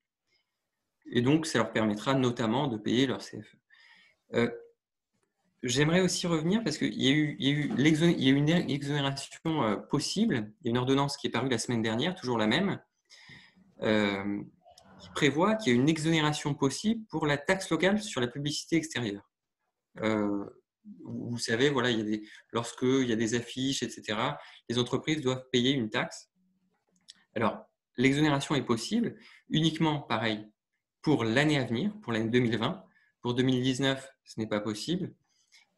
Et donc, ça leur permettra notamment de payer leur CFE. J'aimerais aussi revenir parce qu'il y a eu une exonération possible. Il y a une ordonnance qui est parue la semaine dernière, toujours la même, qui prévoit qu'il y a une exonération possible pour la taxe locale sur la publicité extérieure. Vous savez, voilà, lorsqu'il y a des affiches, etc., les entreprises doivent payer une taxe. Alors, l'exonération est possible uniquement, pareil, pour l'année à venir, pour l'année 2020. Pour 2019, ce n'est pas possible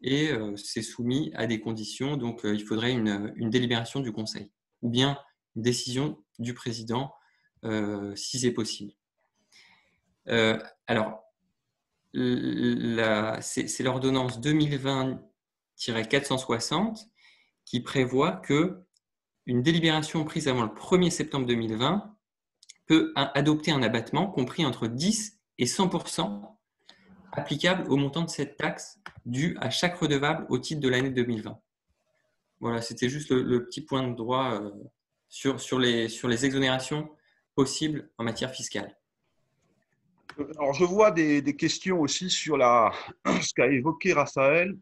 et c'est soumis à des conditions. Donc, il faudrait une délibération du Conseil ou bien une décision du président si c'est possible. Alors, c'est l'ordonnance 2020-460 qui prévoit que une délibération prise avant le 1er septembre 2020 peut adopter un abattement compris entre 10 et 100% applicable au montant de cette taxe due à chaque redevable au titre de l'année 2020. Voilà, c'était juste le petit point de droit sur les exonérations possibles en matière fiscale. Alors, je vois des questions aussi sur ce qu'a évoqué Raphaël,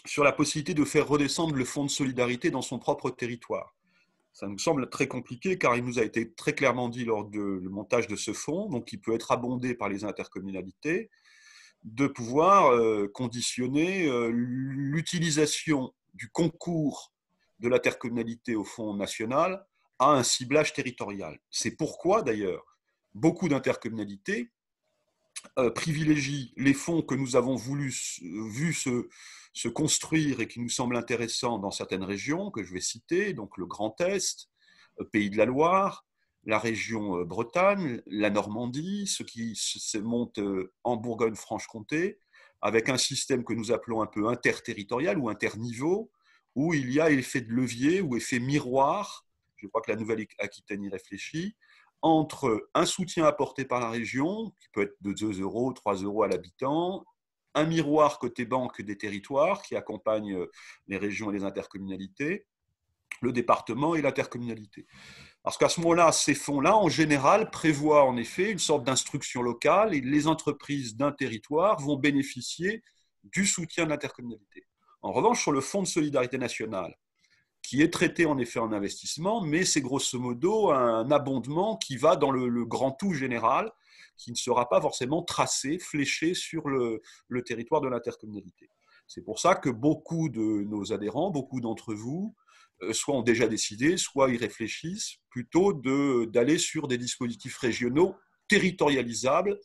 sur la possibilité de faire redescendre le fonds de solidarité dans son propre territoire. Ça nous semble très compliqué car il nous a été très clairement dit lors du montage de ce fonds, donc il peut être abondé par les intercommunalités, de pouvoir conditionner l'utilisation du concours de l'intercommunalité au fonds national à un ciblage territorial. C'est pourquoi d'ailleurs beaucoup d'intercommunalités privilégient les fonds que nous avons vu se construire et qui nous semblent intéressants dans certaines régions que je vais citer, donc le Grand Est, Pays de la Loire, la région Bretagne, la Normandie, ce qui se monte en Bourgogne-Franche-Comté, avec un système que nous appelons un peu interterritorial ou interniveau, où il y a effet de levier ou effet miroir, je crois que la Nouvelle-Aquitaine y réfléchit, entre un soutien apporté par la région, qui peut être de 2 euros, 3 euros à l'habitant, un miroir côté banque des territoires qui accompagne les régions et les intercommunalités, le département et l'intercommunalité. Parce qu'à ce moment-là, ces fonds-là, en général, prévoient en effet une sorte d'instruction locale et les entreprises d'un territoire vont bénéficier du soutien de l'intercommunalité. En revanche, sur le fonds de solidarité nationale, qui est traité en effet en investissement, mais c'est grosso modo un abondement qui va dans le grand tout général, qui ne sera pas forcément tracé, fléché sur le territoire de l'intercommunalité. C'est pour ça que beaucoup de nos adhérents, beaucoup d'entre vous, soit ont déjà décidé, soit y réfléchissent, plutôt d'aller sur des dispositifs régionaux territorialisables,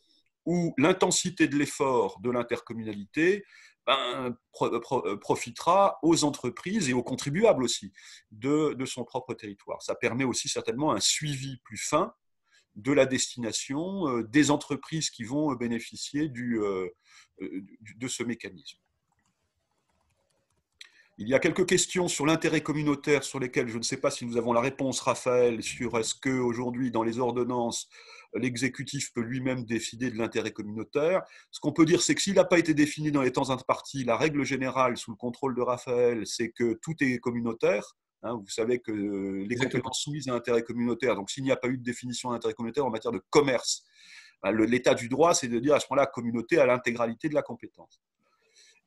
où l'intensité de l'effort de l'intercommunalité profitera aux entreprises et aux contribuables aussi de son propre territoire. Ça permet aussi certainement un suivi plus fin de la destination des entreprises qui vont bénéficier de ce mécanisme. Il y a quelques questions sur l'intérêt communautaire sur lesquelles je ne sais pas si nous avons la réponse, Raphaël, sur est-ce qu'aujourd'hui, dans les ordonnances, l'exécutif peut lui-même décider de l'intérêt communautaire. Ce qu'on peut dire, c'est que s'il n'a pas été défini dans les temps impartis, la règle générale, sous le contrôle de Raphaël, c'est que tout est communautaire. Vous savez que les compétences soumises à l'intérêt communautaire, donc s'il n'y a pas eu de définition d'intérêt communautaire en matière de commerce, l'état du droit, c'est de dire à ce moment-là, communauté à l'intégralité de la compétence.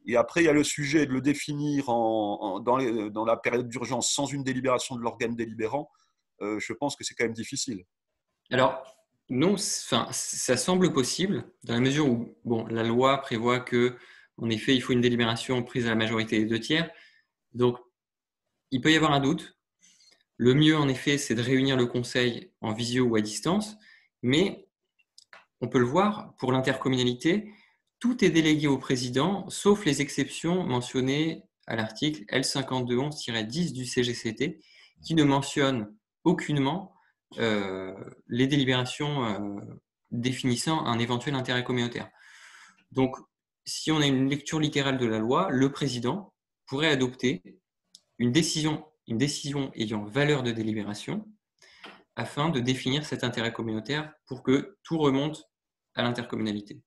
Et après, il y a le sujet de le définir dans la période d'urgence sans une délibération de l'organe délibérant. Je pense que c'est quand même difficile. Alors, non, ça semble possible dans la mesure où la loi prévoit que, en effet, il faut une délibération prise à la majorité des 2/3. Donc, il peut y avoir un doute. Le mieux, en effet, c'est de réunir le conseil en visio ou à distance. Mais on peut le voir, pour l'intercommunalité, tout est délégué au président, sauf les exceptions mentionnées à l'article L5211-10 du CGCT, qui ne mentionne aucunement les délibérations définissant un éventuel intérêt communautaire. Donc, si on a une lecture littérale de la loi, le président pourrait adopter une décision ayant valeur de délibération afin de définir cet intérêt communautaire pour que tout remonte à l'intercommunalité.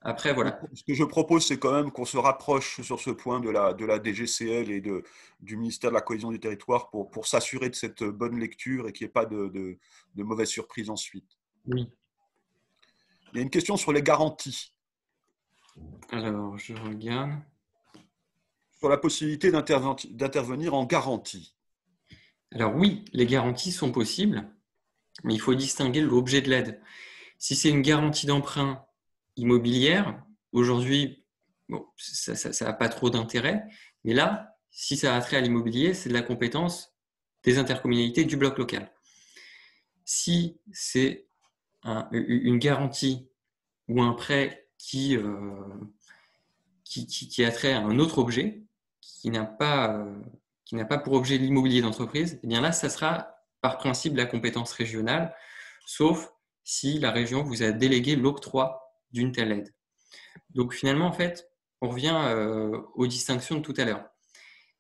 Après, voilà. Ce que je propose, c'est quand même qu'on se rapproche sur ce point de la DGCL et du ministère de la Cohésion du Territoire pour s'assurer de cette bonne lecture et qu'il n'y ait pas de mauvaises surprises ensuite. Oui. Il y a une question sur les garanties. Alors, je regarde. Sur la possibilité d'intervenir en garantie. Alors oui, les garanties sont possibles, mais il faut distinguer l'objet de l'aide. Si c'est une garantie d'emprunt immobilière, aujourd'hui, ça n'a pas trop d'intérêt. Mais là, si ça a trait à l'immobilier, c'est de la compétence des intercommunalités du bloc local. Si c'est une garantie ou un prêt qui a trait à un autre objet, qui n'a pas pour objet l'immobilier d'entreprise, eh bien là, ça sera par principe la compétence régionale, sauf si la région vous a délégué l'octroi d'une telle aide. Donc finalement, en fait, on revient aux distinctions de tout à l'heure.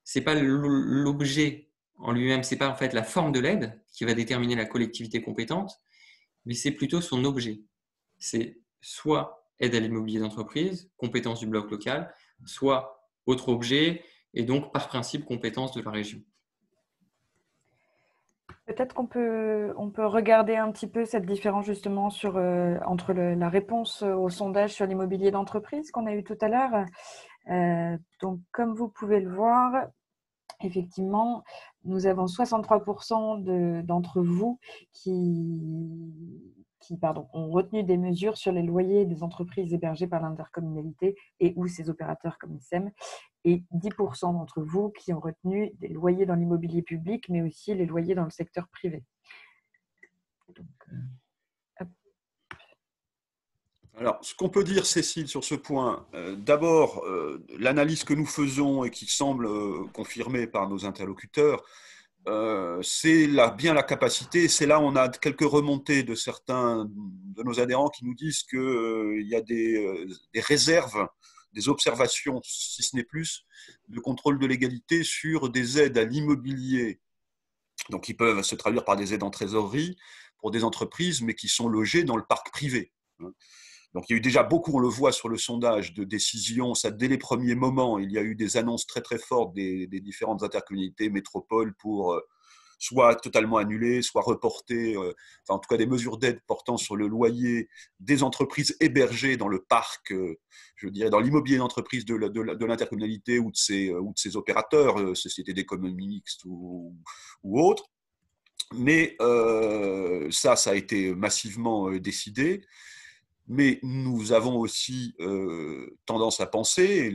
Ce n'est pas l'objet en lui-même, ce n'est pas en fait la forme de l'aide qui va déterminer la collectivité compétente, mais c'est plutôt son objet. C'est soit aide à l'immobilier d'entreprise, compétence du bloc local, soit autre objet, et donc par principe compétence de la région. Peut-être qu'on peut regarder un petit peu cette différence justement entre la réponse au sondage sur l'immobilier d'entreprise qu'on a eu tout à l'heure. Donc, comme vous pouvez le voir, effectivement, nous avons 63% d'entre vous qui ont retenu des mesures sur les loyers des entreprises hébergées par l'intercommunalité et ou ses opérateurs comme ISEM, et 10% d'entre vous qui ont retenu des loyers dans l'immobilier public, mais aussi les loyers dans le secteur privé. Donc, alors, ce qu'on peut dire, Cécile, sur ce point, d'abord, l'analyse que nous faisons et qui semble confirmée par nos interlocuteurs, c'est bien la capacité. C'est là où on a quelques remontées de certains de nos adhérents qui nous disent qu'il y a des réserves, des observations, si ce n'est plus, de contrôle de légalité sur des aides à l'immobilier, donc qui peuvent se traduire par des aides en trésorerie pour des entreprises, mais qui sont logées dans le parc privé. Donc il y a eu déjà beaucoup, on le voit sur le sondage, de décisions. Ça, dès les premiers moments, il y a eu des annonces très très fortes des différentes intercommunalités, métropoles, pour soit totalement annuler, soit reporter, en tout cas des mesures d'aide portant sur le loyer des entreprises hébergées dans le parc, je dirais dans l'immobilier d'entreprise de l'intercommunalité ou de ses opérateurs, sociétés d'économie mixte ou autres. Mais ça a été massivement décidé. Mais nous avons aussi tendance à penser,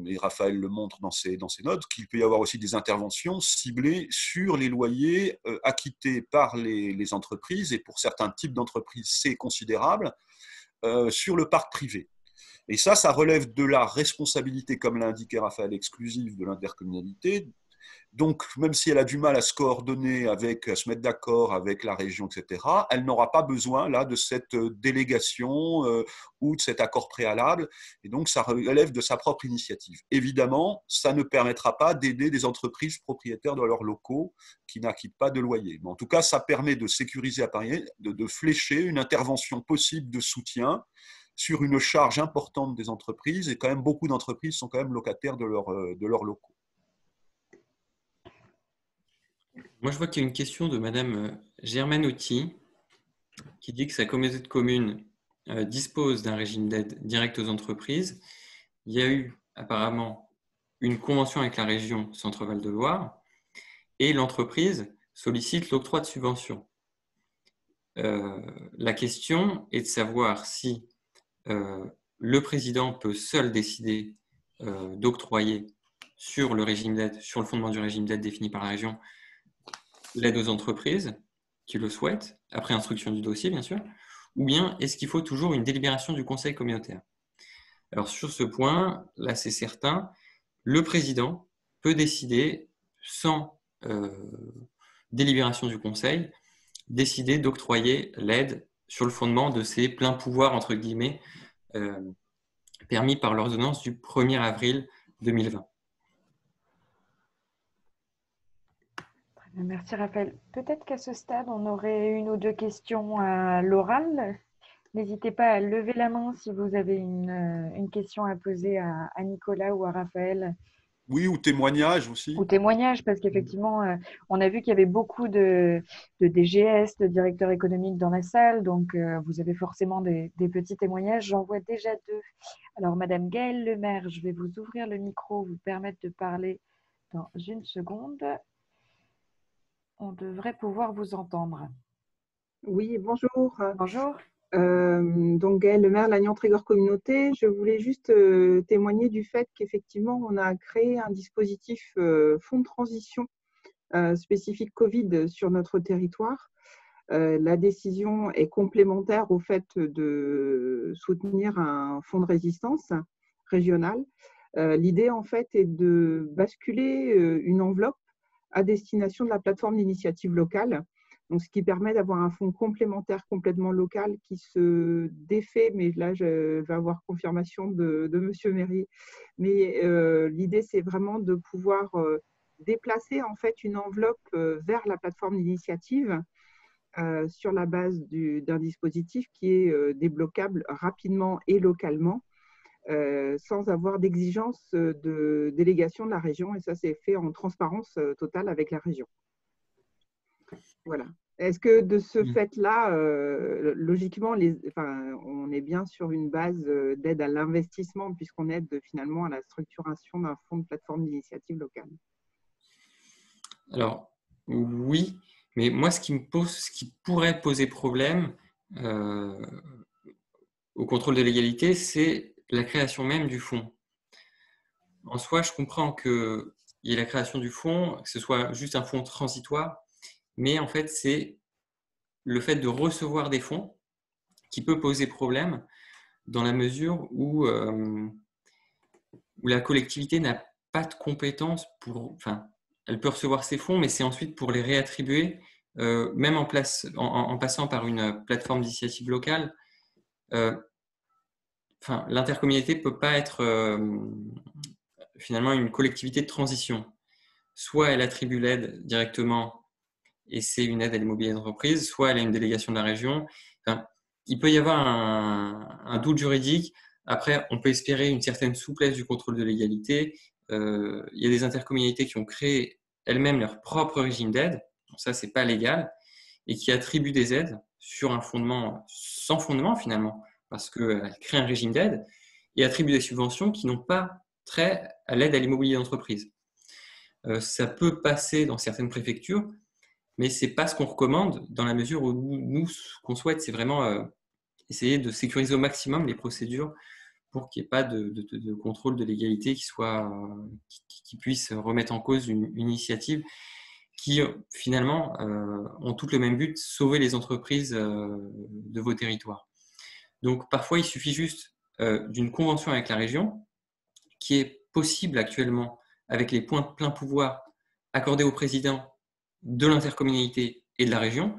et Raphaël le montre dans ses notes, qu'il peut y avoir aussi des interventions ciblées sur les loyers acquittés par les entreprises, et pour certains types d'entreprises, c'est considérable, sur le parc privé. Et ça relève de la responsabilité, comme l'a indiqué Raphaël, exclusive de l'intercommunalité. Donc, même si elle a du mal à se coordonner, à se mettre d'accord avec la région, etc., elle n'aura pas besoin là de cette délégation ou de cet accord préalable. Et donc, ça relève de sa propre initiative. Évidemment, ça ne permettra pas d'aider des entreprises propriétaires de leurs locaux qui n'acquittent pas de loyer. Mais en tout cas, ça permet de sécuriser à Paris, de flécher une intervention possible de soutien sur une charge importante des entreprises. Et quand même, beaucoup d'entreprises sont quand même locataires de leurs locaux. Moi, je vois qu'il y a une question de Madame Germanotti qui dit que sa communauté de communes dispose d'un régime d'aide directe aux entreprises. Il y a eu apparemment une convention avec la région Centre-Val de Loire et l'entreprise sollicite l'octroi de subventions. La question est de savoir si le président peut seul décider d'octroyer sur le régime d'aide, sur le fondement du régime d'aide défini par la région, l'aide aux entreprises qui le souhaitent, après instruction du dossier bien sûr, ou bien est-ce qu'il faut toujours une délibération du conseil communautaire? Alors sur ce point, là c'est certain, le président peut décider sans délibération du conseil, décider d'octroyer l'aide sur le fondement de ses pleins pouvoirs entre guillemets permis par l'ordonnance du 1er avril 2020. Merci Raphaël. Peut-être qu'à ce stade, on aurait une ou deux questions à l'oral. N'hésitez pas à lever la main si vous avez une question à poser à Nicolas ou à Raphaël. Oui, ou témoignage aussi. Ou témoignage, parce qu'effectivement, on a vu qu'il y avait beaucoup de DGS, de directeurs économiques dans la salle, donc vous avez forcément des petits témoignages. J'en vois déjà deux. Alors, Madame Gaëlle Lemaire, je vais vous ouvrir le micro, vous permettre de parler dans une seconde. On devrait pouvoir vous entendre. Oui, bonjour. Bonjour. Donc Gaëlle Lemaire, l'Agnon Trégor Communauté. Je voulais juste témoigner du fait qu'effectivement, on a créé un dispositif fonds de transition spécifique Covid sur notre territoire. La décision est complémentaire au fait de soutenir un fonds de résistance régional. L'idée, en fait, est de basculer une enveloppe à destination de la plateforme d'initiative locale. Donc, ce qui permet d'avoir un fonds complémentaire complètement local qui se défait, mais là, je vais avoir confirmation de Monsieur Méry. Mais l'idée, c'est vraiment de pouvoir déplacer en fait une enveloppe vers la plateforme d'initiative sur la base d'un dispositif qui est débloquable rapidement et localement. Sans avoir d'exigence de délégation de la région. Et ça, c'est fait en transparence totale avec la région. Voilà. Est-ce que de ce fait-là, logiquement, on est bien sur une base d'aide à l'investissement puisqu'on aide finalement à la structuration d'un fonds de plateforme d'initiative locale? Alors, oui, mais moi, ce qui pourrait poser problème au contrôle de légalité, c'est la création même du fonds. En soi, je comprends qu'il y ait la création du fonds, que ce soit juste un fonds transitoire, mais en fait, c'est le fait de recevoir des fonds qui peut poser problème dans la mesure où la collectivité n'a pas de compétences elle peut recevoir ces fonds, mais c'est ensuite pour les réattribuer, même en passant par une plateforme d'initiative locale. L'intercommunalité ne peut pas être finalement une collectivité de transition. Soit elle attribue l'aide directement et c'est une aide à l'immobilier d'entreprise, soit elle a une délégation de la région. Il peut y avoir un doute juridique. Après, on peut espérer une certaine souplesse du contrôle de légalité. Il y a des intercommunalités qui ont créé elles-mêmes leur propre régime d'aide. Ça, c'est pas légal et qui attribuent des aides sur un fondement sans fondement finalement, parce qu'elles créent un régime d'aide et attribuent des subventions qui n'ont pas trait à l'aide à l'immobilier d'entreprise. Ça peut passer dans certaines préfectures, mais ce n'est pas ce qu'on recommande dans la mesure où nous, ce qu'on souhaite, c'est vraiment essayer de sécuriser au maximum les procédures pour qu'il n'y ait pas de contrôle de légalité qui puisse remettre en cause une initiative qui, finalement, ont toutes le même but, sauver les entreprises de vos territoires. Donc, parfois, il suffit juste d'une convention avec la région, qui est possible actuellement avec les pleins pouvoirs accordés au président de l'intercommunalité et de la région.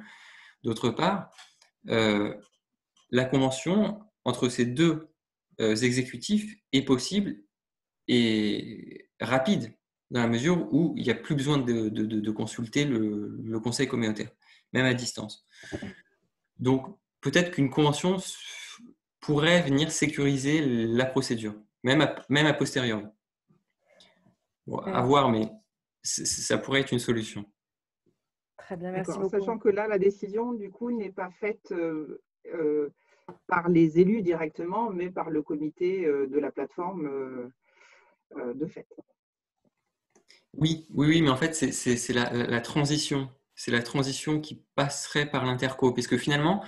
D'autre part, la convention entre ces deux exécutifs est possible et rapide, dans la mesure où il n'y a plus besoin de consulter le conseil communautaire, même à distance. Donc, peut-être qu'une convention pourrait venir sécuriser la procédure, même a posteriori. Bon, à voir, mais ça pourrait être une solution. Très bien, merci beaucoup. Sachant que là, la décision, du coup, n'est pas faite par les élus directement, mais par le comité de la plateforme de fait. Oui, mais en fait, c'est la transition. C'est la transition qui passerait par l'interco, puisque finalement,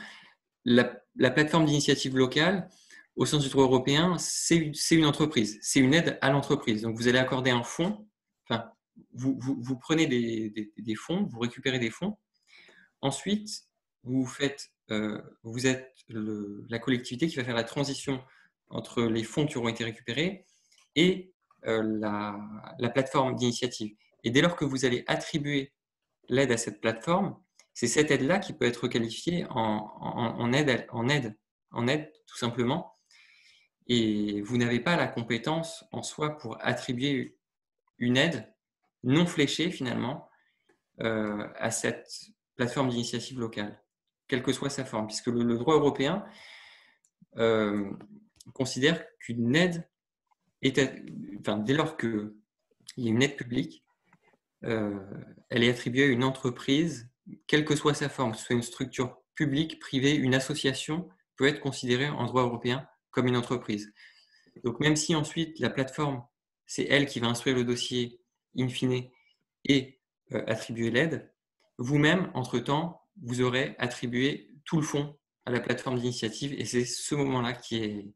la plateforme d'initiative locale, au sens du droit européen, c'est une entreprise, c'est une aide à l'entreprise. Donc, vous allez accorder un fonds, enfin, vous prenez des fonds, vous récupérez des fonds. Ensuite, vous êtes la collectivité qui va faire la transition entre les fonds qui auront été récupérés et la plateforme d'initiative. Et dès lors que vous allez attribuer l'aide à cette plateforme, c'est cette aide-là qui peut être qualifiée en aide, tout simplement. Et vous n'avez pas la compétence en soi pour attribuer une aide non fléchée finalement à cette plateforme d'initiative locale, quelle que soit sa forme, puisque le droit européen considère qu'une aide dès lors qu'il y a une aide publique, elle est attribuée à une entreprise, quelle que soit sa forme, que ce soit une structure publique, privée, une association, peut être considérée en droit européen comme une entreprise. Donc même si ensuite la plateforme, c'est elle qui va instruire le dossier in fine et attribuer l'aide, vous-même, entre-temps, vous aurez attribué tout le fonds à la plateforme d'initiative et c'est ce moment-là qui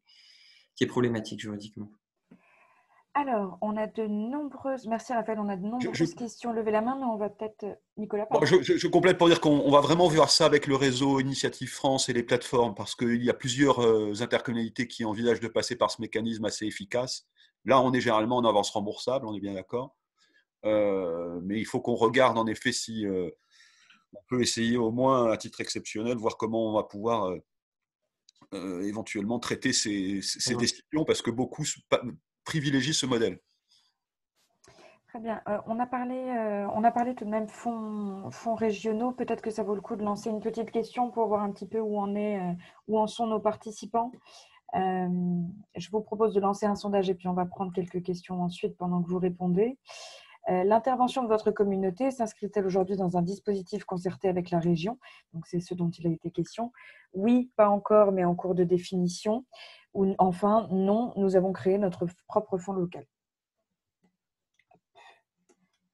est problématique juridiquement. Alors, on a de nombreuses… Merci Raphaël, on a de nombreuses questions. Levez la main, mais on va peut-être… Nicolas, pardon. Je complète pour dire qu'on va vraiment voir ça avec le réseau Initiative France et les plateformes, parce qu'il y a plusieurs intercommunalités qui envisagent de passer par ce mécanisme assez efficace. Là, on est généralement en avance remboursable, on est bien d'accord. Mais il faut qu'on regarde en effet si on peut essayer au moins à titre exceptionnel, voir comment on va pouvoir éventuellement traiter ces décisions, parce que beaucoup privilégient ce modèle. Très bien. On a parlé tout de même fonds régionaux. Peut-être que ça vaut le coup de lancer une petite question pour voir un petit peu où en sont nos participants. Je vous propose de lancer un sondage et puis on va prendre quelques questions ensuite pendant que vous répondez. L'intervention de votre communauté s'inscrit-elle aujourd'hui dans un dispositif concerté avec la région? Donc, c'est ce dont il a été question. Oui, pas encore, mais en cours de définition. Ou enfin, non, nous avons créé notre propre fonds local.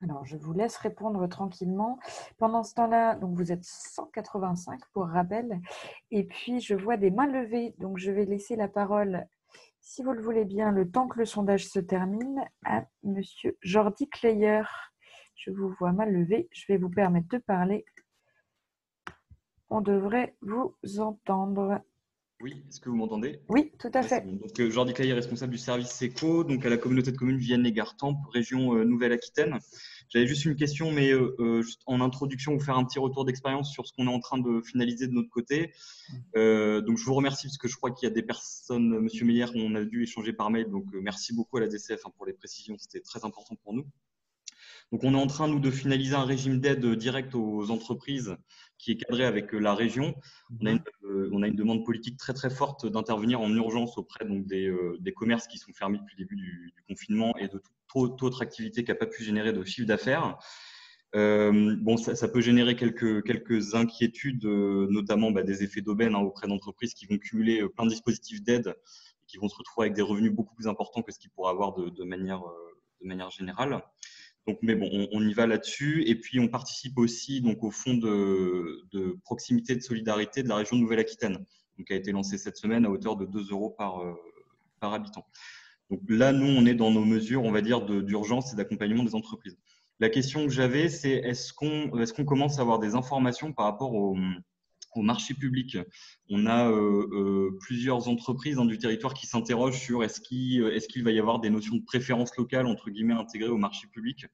Alors, je vous laisse répondre tranquillement. Pendant ce temps-là, donc vous êtes 185 pour rappel. Et puis, je vois des mains levées. Donc, je vais laisser la parole, si vous le voulez bien, le temps que le sondage se termine, à Monsieur Jordi Kleyer. Je vous vois main levée. Je vais vous permettre de parler. On devrait vous entendre. Oui, est-ce que vous m'entendez? Oui, tout à fait. Bon. Donc, Jordi Kleyer, responsable du service SECO, donc à la communauté de communes Vienne-les-Gartempe, région Nouvelle-Aquitaine. J'avais juste une question, mais juste en introduction, vous faire un petit retour d'expérience sur ce qu'on est en train de finaliser de notre côté. Donc, je vous remercie parce que je crois qu'il y a des personnes, Monsieur Meyer, on a dû échanger par mail. Donc, merci beaucoup à la DCF pour les précisions, c'était très important pour nous. Donc, on est en train, nous, de finaliser un régime d'aide directe aux entreprises qui est cadré avec la région. On a une demande politique très, très forte d'intervenir en urgence auprès donc, des commerces qui sont fermés depuis le début du confinement et de toute autre activité qui n'a pas pu générer de chiffre d'affaires. Bon, ça peut générer quelques inquiétudes, notamment des effets d'aubaine auprès d'entreprises qui vont cumuler plein de dispositifs d'aide et qui vont se retrouver avec des revenus beaucoup plus importants que ce qu'ils pourraient avoir de manière générale. Donc, mais bon, on y va là-dessus. Et puis, on participe aussi donc, au fonds de proximité de solidarité de la région de Nouvelle-Aquitaine, qui a été lancé cette semaine à hauteur de 2 € par habitant. Donc là, nous, on est dans nos mesures, on va dire, d'urgence et d'accompagnement des entreprises. La question que j'avais, c'est est-ce qu'on commence à avoir des informations par rapport au marché public. On a plusieurs entreprises du territoire qui s'interrogent sur est-ce qu'il va y avoir des notions de préférence locale, entre guillemets, intégrées au marché public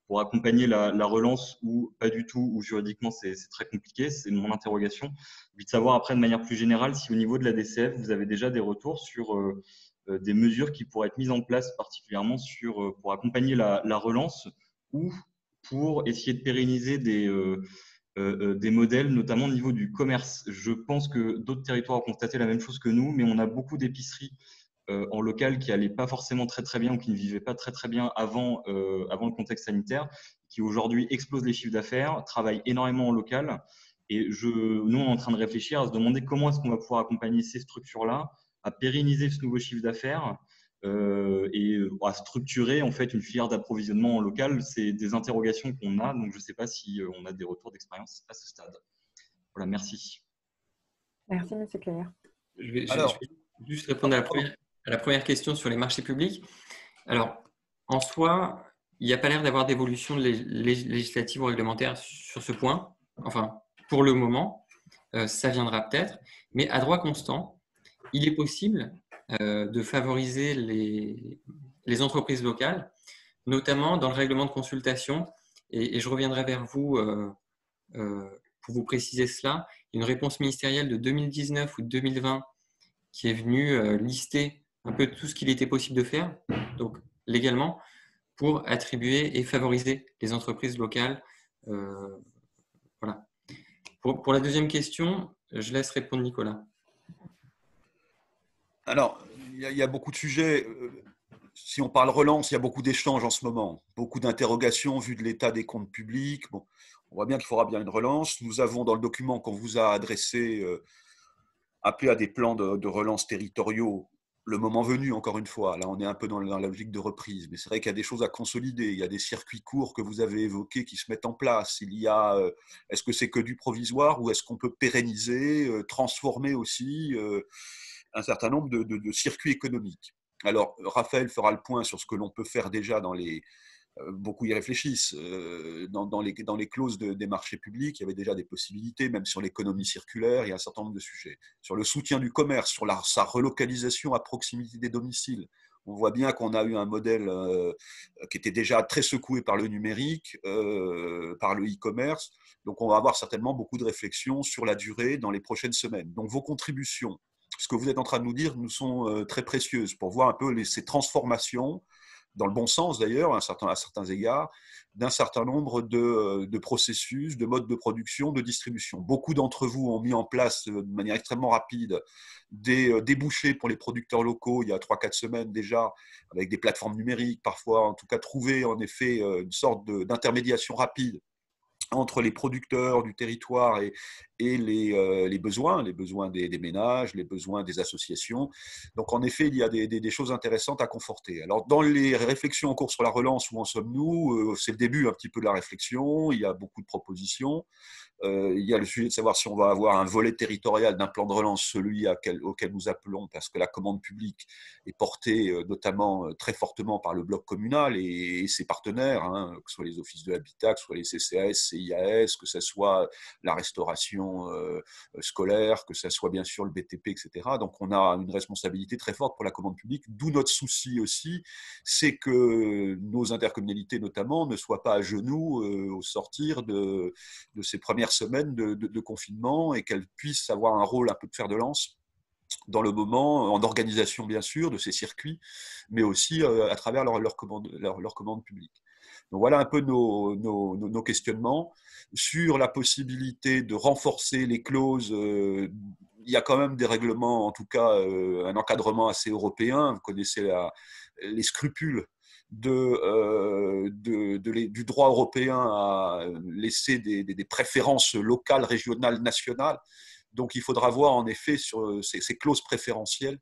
pour accompagner la relance ou pas du tout, ou juridiquement c'est très compliqué, c'est mon interrogation. Puis de savoir après de manière plus générale si au niveau de la DCF, vous avez déjà des retours sur des mesures qui pourraient être mises en place particulièrement pour accompagner la relance ou pour essayer de pérenniser des modèles, notamment au niveau du commerce. Je pense que d'autres territoires ont constaté la même chose que nous, mais on a beaucoup d'épiceries en local qui n'allaient pas forcément très très bien ou qui ne vivaient pas très très bien avant le contexte sanitaire, qui aujourd'hui explosent les chiffres d'affaires, travaillent énormément en local. Et nous, on est en train de réfléchir à se demander comment est-ce qu'on va pouvoir accompagner ces structures-là à pérenniser ce nouveau chiffre d'affaires et à structurer en fait une filière d'approvisionnement en local. C'est des interrogations qu'on a, donc je ne sais pas si on a des retours d'expérience à ce stade. Voilà, merci. Merci, M. Clair. Je vais juste répondre à la première question sur les marchés publics. Alors, en soi, il n'y a pas l'air d'avoir d'évolution législative ou réglementaire sur ce point. Enfin, pour le moment, ça viendra peut-être. Mais à droit constant, il est possible de favoriser les entreprises locales, notamment dans le règlement de consultation. Et je reviendrai vers vous pour vous préciser cela. Il y a une réponse ministérielle de 2019 ou de 2020 qui est venue lister un peu tout ce qu'il était possible de faire, donc légalement, pour attribuer et favoriser les entreprises locales. Voilà. Pour la deuxième question, je laisse répondre Nicolas. Alors, il y a beaucoup de sujets. Si on parle relance, il y a beaucoup d'échanges en ce moment, beaucoup d'interrogations vu de l'état des comptes publics. Bon, on voit bien qu'il faudra bien une relance. Nous avons dans le document qu'on vous a adressé appelé à des plans de relance territoriaux le moment venu, encore une fois. Là, on est un peu dans la logique de reprise, mais c'est vrai qu'il y a des choses à consolider. Il y a des circuits courts que vous avez évoqués qui se mettent en place. Il y a, est-ce que c'est que du provisoire ou est-ce qu'on peut pérenniser, transformer aussi un certain nombre de circuits économiques. Alors, Raphaël fera le point sur ce que l'on peut faire déjà dans les… Beaucoup y réfléchissent. Dans les clauses des marchés publics, il y avait déjà des possibilités, même sur l'économie circulaire, il y a un certain nombre de sujets. Sur le soutien du commerce, sur sa relocalisation à proximité des domiciles. On voit bien qu'on a eu un modèle qui était déjà très secoué par le numérique, par le e-commerce. Donc, on va avoir certainement beaucoup de réflexions sur la durée dans les prochaines semaines. Donc, vos contributions, ce que vous êtes en train de nous dire, nous sont très précieuses pour voir un peu ces transformations, dans le bon sens d'ailleurs, à certains égards, d'un certain nombre de processus, de modes de production, de distribution. Beaucoup d'entre vous ont mis en place de manière extrêmement rapide des débouchés pour les producteurs locaux il y a 3-4 semaines déjà, avec des plateformes numériques, parfois en tout cas trouver en effet une sorte d'intermédiation rapide entre les producteurs du territoire et les besoins des ménages, les besoins des associations. Donc, en effet, il y a des choses intéressantes à conforter. Alors, dans les réflexions en cours sur la relance, où en sommes-nous? C'est le début un petit peu de la réflexion. Il y a beaucoup de propositions. Il y a le sujet de savoir si on va avoir un volet territorial d'un plan de relance, celui auquel nous appelons, parce que la commande publique est portée notamment très fortement par le bloc communal et ses partenaires, hein, que ce soit les offices de l'habitat, que ce soit les CCAS, CIAS, que ce soit la restauration scolaire, que ce soit bien sûr le BTP, etc. Donc on a une responsabilité très forte pour la commande publique, d'où notre souci aussi, c'est que nos intercommunalités notamment ne soient pas à genoux au sortir de ces premières semaines de confinement et qu'elles puissent avoir un rôle un peu de fer de lance dans le moment, en organisation bien sûr de ces circuits, mais aussi à travers leur commande publique. Donc voilà un peu nos questionnements sur la possibilité de renforcer les clauses. Il y a quand même des règlements, en tout cas un encadrement assez européen. Vous connaissez les scrupules du droit européen à laisser des préférences locales, régionales, nationales. Donc il faudra voir en effet sur ces clauses préférentielles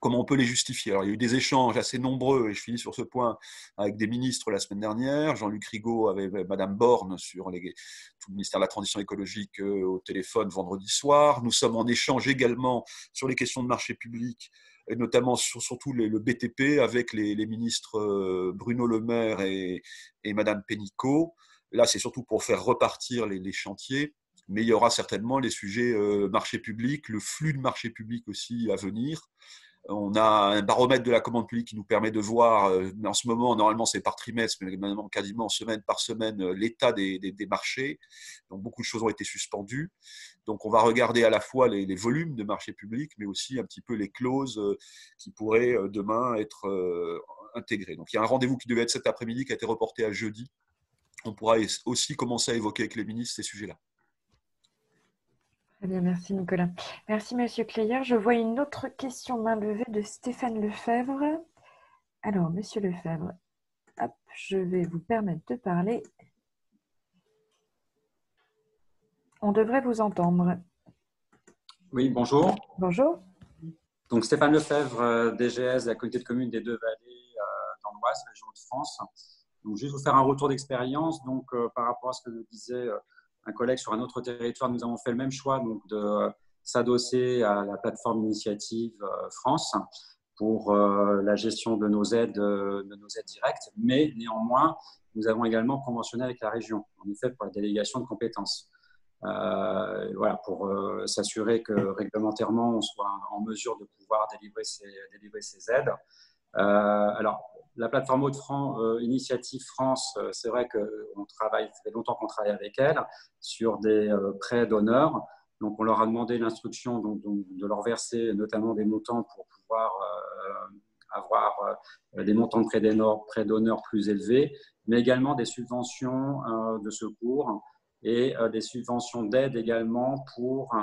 comment on peut les justifier. Alors, il y a eu des échanges assez nombreux, et je finis sur ce point, avec des ministres la semaine dernière. Jean-Luc Rigaud avec Madame Borne sur tout le ministère de la Transition écologique au téléphone vendredi soir. Nous sommes en échange également sur les questions de marché public, et notamment surtout le BTP avec les ministres Bruno Le Maire et Madame Pénicaud. Là, c'est surtout pour faire repartir les chantiers. mais il y aura certainement les sujets marché public, le flux de marché public aussi à venir. On a un baromètre de la commande publique qui nous permet de voir, en ce moment, normalement c'est par trimestre, mais maintenant quasiment semaine par semaine, l'état des marchés. Donc beaucoup de choses ont été suspendues. Donc on va regarder à la fois les volumes de marché public, mais aussi un petit peu les clauses qui pourraient demain être intégrées. Donc il y a un rendez-vous qui devait être cet après-midi qui a été reporté à jeudi. On pourra aussi commencer à évoquer avec les ministres ces sujets-là. Très bien, merci Nicolas. Merci Monsieur Cléyer. Je vois une autre question main levée de Stéphane Lefebvre. Alors, Monsieur Lefebvre, hop, je vais vous permettre de parler. On devrait vous entendre. Oui, bonjour. Bonjour. Donc Stéphane Lefebvre, DGS de la communauté de communes des Deux-Vallées dans l'Oise, région de France. Donc juste vous faire un retour d'expérience. Donc par rapport à ce que disait un collègue sur un autre territoire, nous avons fait le même choix donc de s'adosser à la plateforme Initiative France pour la gestion de nos aides directes, mais néanmoins, nous avons également conventionné avec la région, en effet pour la délégation de compétences. Voilà, pour s'assurer que réglementairement, on soit en mesure de pouvoir délivrer ces aides. Alors, la plateforme Initiative France, c'est vrai qu'on travaille, ça fait longtemps qu'on travaille avec elle sur des prêts d'honneur. Donc, on leur a demandé l'instruction de leur verser notamment des montants pour pouvoir avoir des montants de prêts d'honneur plus élevés, mais également des subventions de secours et des subventions d'aide également pour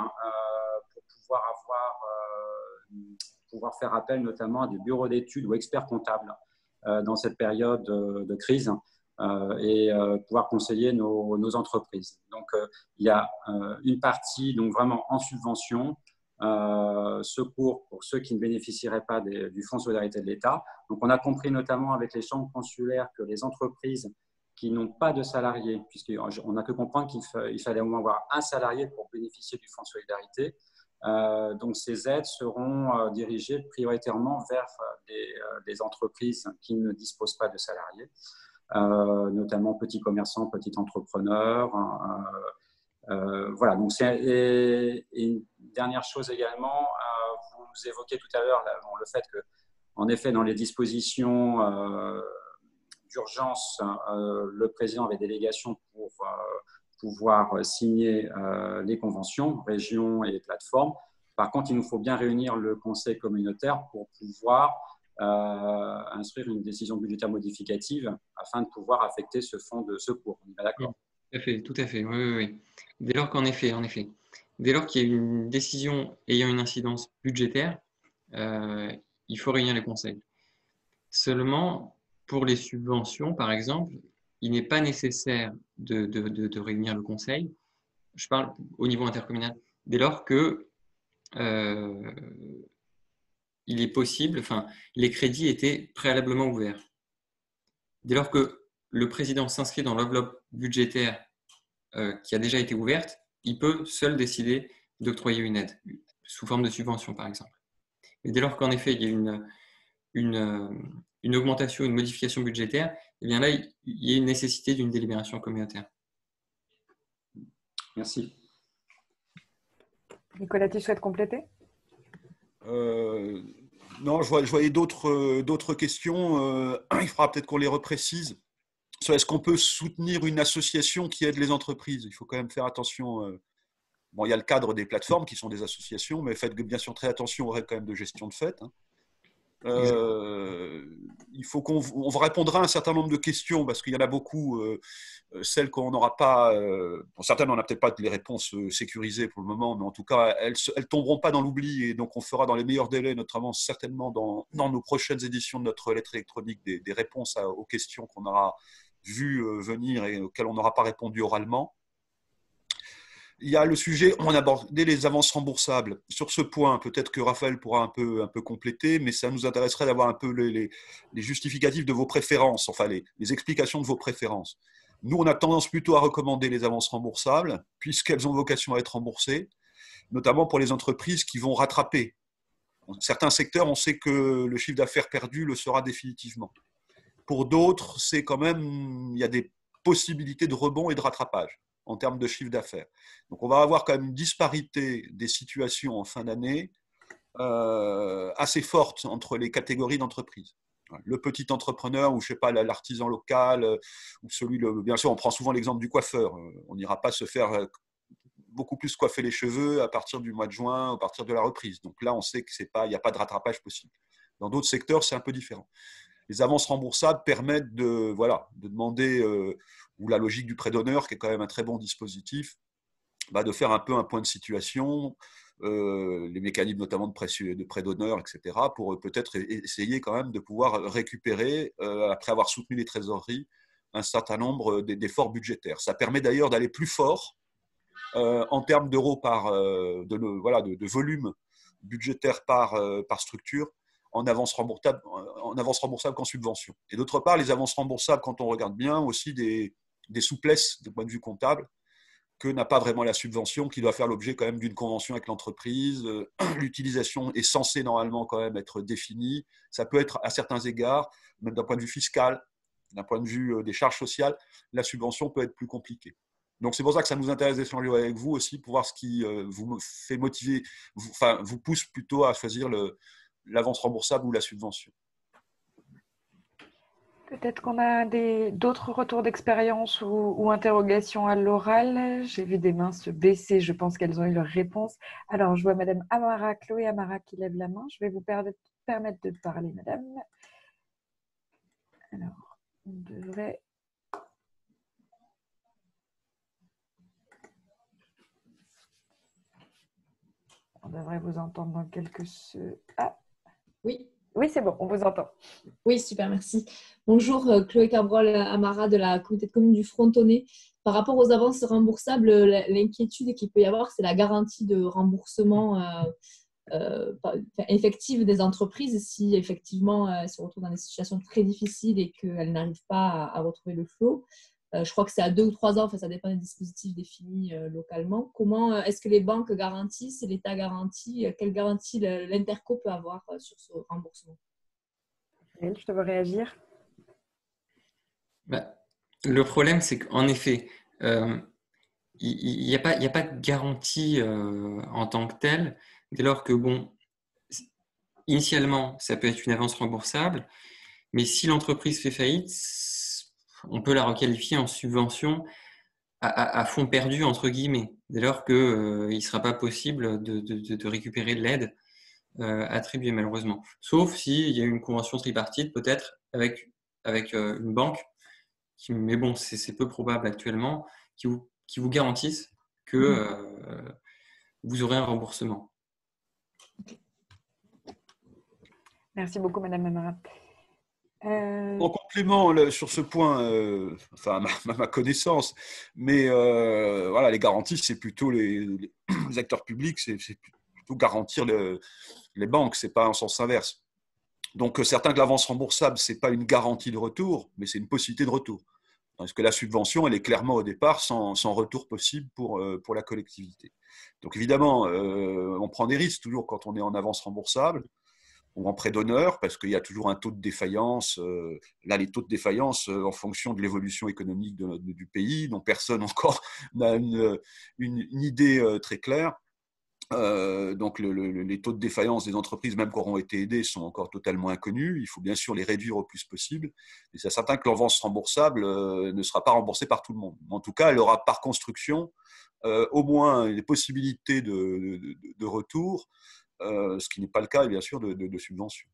pouvoir faire appel notamment à des bureaux d'études ou experts comptables dans cette période de crise et pouvoir conseiller nos entreprises. Donc, il y a une partie donc vraiment en subvention, secours pour ceux qui ne bénéficieraient pas du Fonds de solidarité de l'État. Donc, on a compris notamment avec les chambres consulaires que les entreprises qui n'ont pas de salariés, puisqu'on a que comprendre qu'il fallait au moins avoir un salarié pour bénéficier du Fonds de solidarité. Donc, ces aides seront dirigées prioritairement vers des entreprises qui ne disposent pas de salariés, notamment petits commerçants, petits entrepreneurs. Voilà, donc et une dernière chose également, vous évoquez tout à l'heure le fait que, en effet, dans les dispositions d'urgence, le président avait délégation pour pouvoir signer les conventions, régions et plateformes. Par contre, il nous faut bien réunir le conseil communautaire pour pouvoir instruire une décision budgétaire modificative afin de pouvoir affecter ce fonds de secours. On est d'accord? Tout à fait, oui. Dès lors dès lors qu'il y a une décision ayant une incidence budgétaire, il faut réunir les conseils. Seulement, pour les subventions, par exemple, il n'est pas nécessaire de réunir le conseil. Je parle au niveau intercommunal. Dès lors que il est possible, les crédits étaient préalablement ouverts. Dès lors que le président s'inscrit dans l'enveloppe budgétaire qui a déjà été ouverte, il peut seul décider d'octroyer une aide, sous forme de subvention, par exemple. Mais dès lors qu'en effet, il y a une augmentation, une modification budgétaire, eh bien là, il y a une nécessité d'une délibération communautaire. Merci. Nicolas, tu souhaites compléter? Non, je voyais d'autres questions. Il faudra peut-être qu'on les reprécise. Est-ce qu'on peut soutenir une association qui aide les entreprises? Il faut quand même faire attention. Bon, il y a le cadre des plateformes qui sont des associations, mais faites bien sûr très attention aux règles quand même de gestion de fait. Il faut on répondra à un certain nombre de questions parce qu'il y en a beaucoup, celles qu'on n'aura pas, pour certaines on n'a peut-être pas les réponses sécurisées pour le moment, mais en tout cas elles tomberont pas dans l'oubli et donc on fera dans les meilleurs délais, notamment certainement dans nos prochaines éditions de notre lettre électronique des réponses aux questions qu'on aura vues venir et auxquelles on n'aura pas répondu oralement. Il y a le sujet, on a abordé les avances remboursables. Sur ce point, peut-être que Raphaël pourra un peu compléter, mais ça nous intéresserait d'avoir un peu les justificatifs de vos préférences, enfin les explications de vos préférences. Nous, on a tendance plutôt à recommander les avances remboursables, puisqu'elles ont vocation à être remboursées, notamment pour les entreprises qui vont rattraper. Dans certains secteurs, on sait que le chiffre d'affaires perdu le sera définitivement. Pour d'autres, c'est quand même, il y a des possibilités de rebond et de rattrapage. en termes de chiffre d'affaires. Donc on va avoir quand même une disparité des situations en fin d'année assez forte entre les catégories d'entreprises. Le petit entrepreneur ou je sais pas l'artisan local ou bien sûr on prend souvent l'exemple du coiffeur. On n'ira pas se faire beaucoup plus coiffer les cheveux à partir du mois de juin, à partir de la reprise. Donc là, on sait qu'il n'y a pas de rattrapage possible. Dans d'autres secteurs, c'est un peu différent. Les avances remboursables permettent de demander, ou la logique du prêt d'honneur, qui est quand même un très bon dispositif, de faire un peu un point de situation, les mécanismes notamment de prêt d'honneur, etc., pour peut-être essayer quand même de pouvoir récupérer, après avoir soutenu les trésoreries, un certain nombre d'efforts budgétaires. Ça permet d'ailleurs d'aller plus fort en termes d'euros de volume budgétaire par structure en avance remboursable qu'en subvention. Et d'autre part, les avances remboursables, quand on regarde bien, aussi des souplesses de point de vue comptable que n'a pas vraiment la subvention, qui doit faire l'objet quand même d'une convention avec l'entreprise. L'utilisation est censée normalement quand même être définie. Ça peut être à certains égards, même d'un point de vue fiscal, d'un point de vue des charges sociales, la subvention peut être plus compliquée. Donc c'est pour ça que ça nous intéresse d'échanger avec vous aussi pour voir ce qui vous fait motiver, vous pousse plutôt à choisir l'avance remboursable ou la subvention. Peut-être qu'on a d'autres retours d'expérience ou interrogations à l'oral. J'ai vu des mains se baisser, je pense qu'elles ont eu leur réponse. Alors, je vois Madame Amara, Chloé Amara qui lève la main. Je vais vous permettre de parler, Madame. Alors, on devrait... On devrait vous entendre dans quelques... Ah. Oui. Oui, c'est bon, on vous entend. Oui, super, merci. Bonjour, Chloé Cabrol Amara de la communauté de communes du Frontonnet. Par rapport aux avances remboursables, l'inquiétude qu'il peut y avoir, c'est la garantie de remboursement effective des entreprises si effectivement elles se retrouvent dans des situations très difficiles et qu'elles n'arrivent pas à retrouver le flot. Je crois que c'est à 2 ou 3 ans, enfin, ça dépend des dispositifs définis localement. Comment est-ce que les banques garantissent, l'État garantit, quelle garantie l'Interco peut avoir sur ce remboursement? Je te veux réagir. Le problème, c'est qu'en effet, il n'y a pas de garantie en tant que telle, dès lors que, initialement, ça peut être une avance remboursable, mais si l'entreprise fait faillite, on peut la requalifier en subvention à fonds perdu, entre guillemets, dès lors qu'il ne sera pas possible de récupérer de l'aide attribuée, malheureusement. Sauf s'il y a une convention tripartite, peut-être, avec une banque, mais bon, c'est peu probable actuellement, qui vous garantissent que vous aurez un remboursement. Merci beaucoup, Madame Amara. En complément sur ce point, ma connaissance, mais les garanties, c'est plutôt les acteurs publics, c'est plutôt garantir les banques, c'est pas en sens inverse. Donc certains que l'avance remboursable, c'est pas une garantie de retour, mais c'est une possibilité de retour. Parce que la subvention, elle est clairement au départ sans retour possible pour la collectivité. Donc évidemment, on prend des risques toujours quand on est en avance remboursable ou en prêt d'honneur, parce qu'il y a toujours un taux de défaillance. Là, les taux de défaillance, en fonction de l'évolution économique du pays, dont personne encore n'a une idée très claire. Donc les taux de défaillance des entreprises, même qui auront été aidées, sont encore totalement inconnus. Il faut bien sûr les réduire au plus possible. Et c'est certain que l'avance remboursable ne sera pas remboursée par tout le monde. En tout cas, elle aura par construction au moins les possibilités de retour, ce qui n'est pas le cas, bien sûr, de subvention.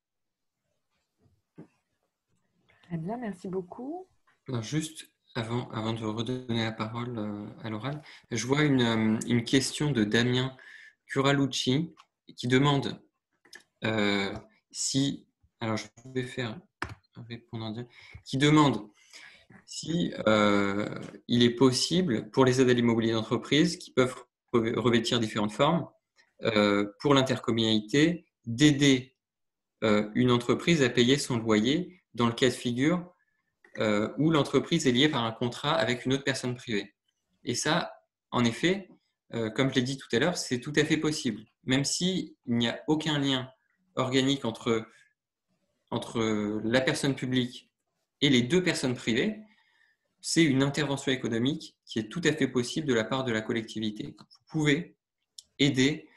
Très bien, merci beaucoup. Alors, juste avant de redonner la parole à l'oral, je vois une question de Damien Curalucci qui demande si, alors je vais faire répondre en direct, qui demande si il est possible pour les aides à l'immobilier d'entreprise qui peuvent revêtir différentes formes pour l'intercommunalité d'aider une entreprise à payer son loyer dans le cas de figure où l'entreprise est liée par un contrat avec une autre personne privée. Et ça, en effet, comme je l'ai dit tout à l'heure, c'est tout à fait possible. Même s'il n'y a aucun lien organique entre la personne publique et les deux personnes privées, c'est une intervention économique qui est tout à fait possible de la part de la collectivité. Vous pouvez aider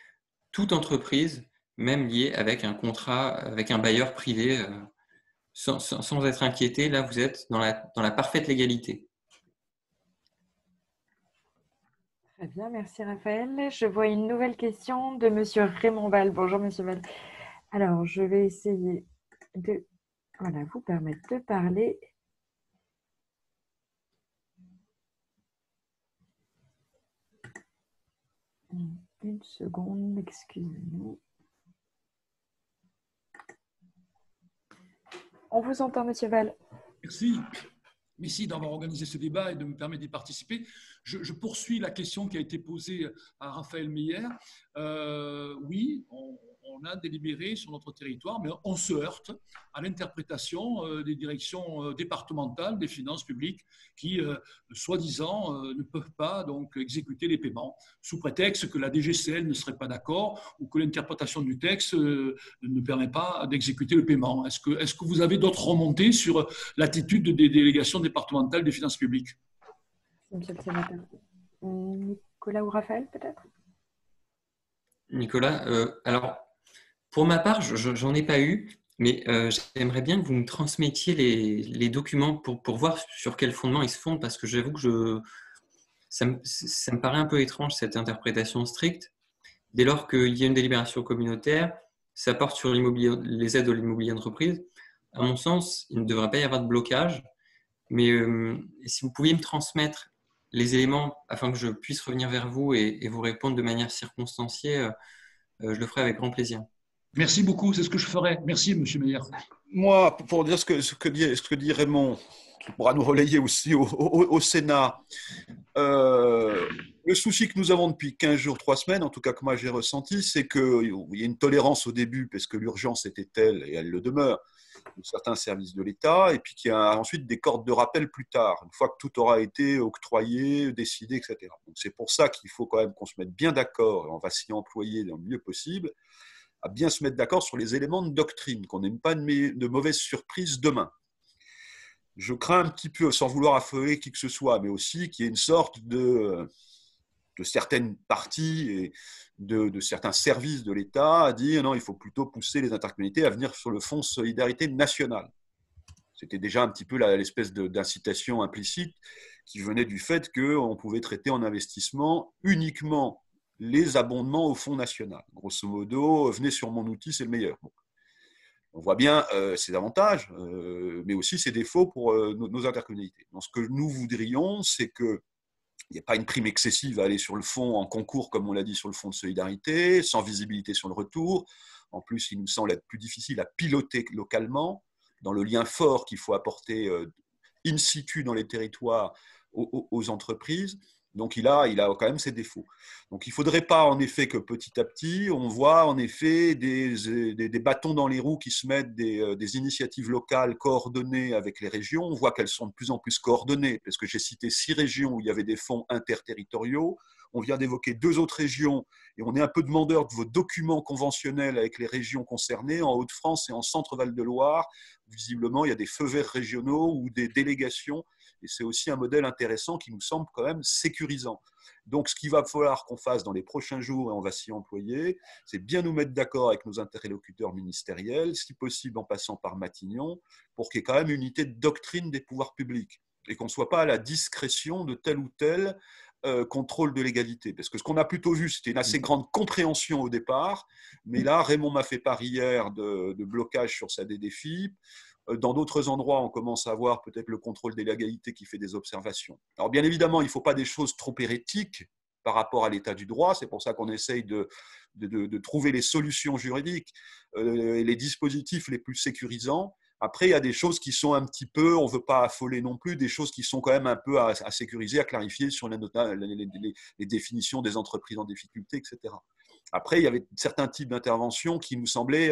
toute entreprise, même liée avec un contrat, avec un bailleur privé, sans être inquiété. Là, vous êtes dans la parfaite légalité. Très bien, merci Raphaël. Je vois une nouvelle question de Monsieur Raymond Val. Bonjour Monsieur Val. Alors, je vais essayer de vous permettre de parler. Une seconde, excusez-nous. On vous entend, Monsieur Val. Merci. Merci d'avoir organisé ce débat et de me permettre d'y participer. Je poursuis la question qui a été posée à Raphaël Meyer. Oui, on a délibéré sur notre territoire, mais on se heurte à l'interprétation des directions départementales des finances publiques qui, soi-disant, ne peuvent pas donc exécuter les paiements sous prétexte que la DGCL ne serait pas d'accord ou que l'interprétation du texte ne permet pas d'exécuter le paiement. Est-ce que vous avez d'autres remontées sur l'attitude des délégations départementales des finances publiques? Monsieur le sénateur. Nicolas ou Raphaël, peut-être? Nicolas, alors, pour ma part, j'en ai pas eu, mais j'aimerais bien que vous me transmettiez les documents pour voir sur quel fondement ils se fondent, parce que j'avoue que ça me paraît un peu étrange, cette interprétation stricte. Dès lors qu'il y a une délibération communautaire, ça porte sur les aides à l'immobilier d'entreprise. À mon sens, il ne devrait pas y avoir de blocage, mais si vous pouviez me transmettre les éléments afin que je puisse revenir vers vous et vous répondre de manière circonstanciée, je le ferai avec grand plaisir. Merci beaucoup, c'est ce que je ferai. Merci, M. Meyer. Moi, pour dire ce que dit Raymond, qui pourra nous relayer aussi au Sénat, le souci que nous avons depuis 15 jours, 3 semaines, en tout cas que moi j'ai ressenti, c'est qu'il y a une tolérance au début, parce que l'urgence était telle, et elle le demeure, de certains services de l'État, et puis qu'il y a ensuite des cordes de rappel plus tard, une fois que tout aura été octroyé, décidé, etc. Donc c'est pour ça qu'il faut quand même qu'on se mette bien d'accord, et on va s'y employer le mieux possible, à bien se mettre d'accord sur les éléments de doctrine, qu'on n'ait pas de mauvaises surprises demain. Je crains un petit peu, sans vouloir affoler qui que ce soit, mais aussi qu'il y ait une sorte de certaines parties et de certains services de l'État à dire non, il faut plutôt pousser les intercommunalités à venir sur le fonds de solidarité nationale. C'était déjà un petit peu l'espèce d'incitation implicite qui venait du fait qu'on pouvait traiter en investissement uniquement les abondements au fonds national. Grosso modo, venez sur mon outil, c'est le meilleur. Bon. On voit bien ses avantages, mais aussi ses défauts pour nos intercommunalités. Donc, ce que nous voudrions, c'est qu'il n'y ait pas une prime excessive à aller sur le fonds en concours, comme on l'a dit, sur le fonds de solidarité, sans visibilité sur le retour. En plus, il nous semble être plus difficile à piloter localement, dans le lien fort qu'il faut apporter in situ dans les territoires aux entreprises. Donc, il a quand même ses défauts. Donc, il ne faudrait pas, en effet, que petit à petit, on voit, en effet, des bâtons dans les roues qui se mettent des initiatives locales coordonnées avec les régions. On voit qu'elles sont de plus en plus coordonnées, parce que j'ai cité 6 régions où il y avait des fonds interterritoriaux. On vient d'évoquer 2 autres régions, et on est un peu demandeur de vos documents conventionnels avec les régions concernées, en Hauts-de-France et en Centre-Val de Loire. Visiblement, il y a des feux verts régionaux ou des délégations. Et c'est aussi un modèle intéressant qui nous semble quand même sécurisant. Donc, ce qu'il va falloir qu'on fasse dans les prochains jours, et on va s'y employer, c'est bien nous mettre d'accord avec nos interlocuteurs ministériels, si possible en passant par Matignon, pour qu'il y ait quand même une unité de doctrine des pouvoirs publics et qu'on ne soit pas à la discrétion de tel ou tel contrôle de légalité. Parce que ce qu'on a plutôt vu, c'était une assez grande compréhension au départ, mais là, Raymond m'a fait part hier de blocage sur sa DDFIP. Dans d'autres endroits, on commence à voir peut-être le contrôle des légalités qui fait des observations. Alors bien évidemment, il ne faut pas des choses trop hérétiques par rapport à l'état du droit. C'est pour ça qu'on essaye de trouver les solutions juridiques et les dispositifs les plus sécurisants. Après, il y a des choses qui sont un petit peu, on ne veut pas affoler non plus, des choses qui sont quand même un peu à sécuriser, à clarifier sur les définitions des entreprises en difficulté, etc. Après, il y avait certains types d'interventions qui nous semblaient,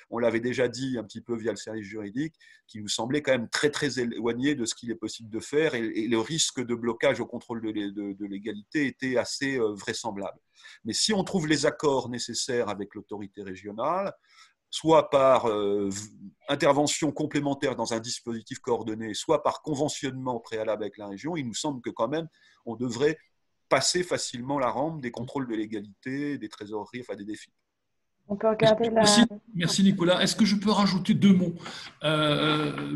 on l'avait déjà dit un petit peu via le service juridique, qui nous semblaient quand même très très éloignés de ce qu'il est possible de faire, et le risque de blocage au contrôle de l'égalité était assez vraisemblable. Mais si on trouve les accords nécessaires avec l'autorité régionale, soit par intervention complémentaire dans un dispositif coordonné, soit par conventionnement préalable avec la région, il nous semble que quand même, on devrait passer facilement la rampe des contrôles de légalité, des trésoreries, enfin des défis. On peut regarder Merci Nicolas. Est-ce que je peux rajouter 2 mots?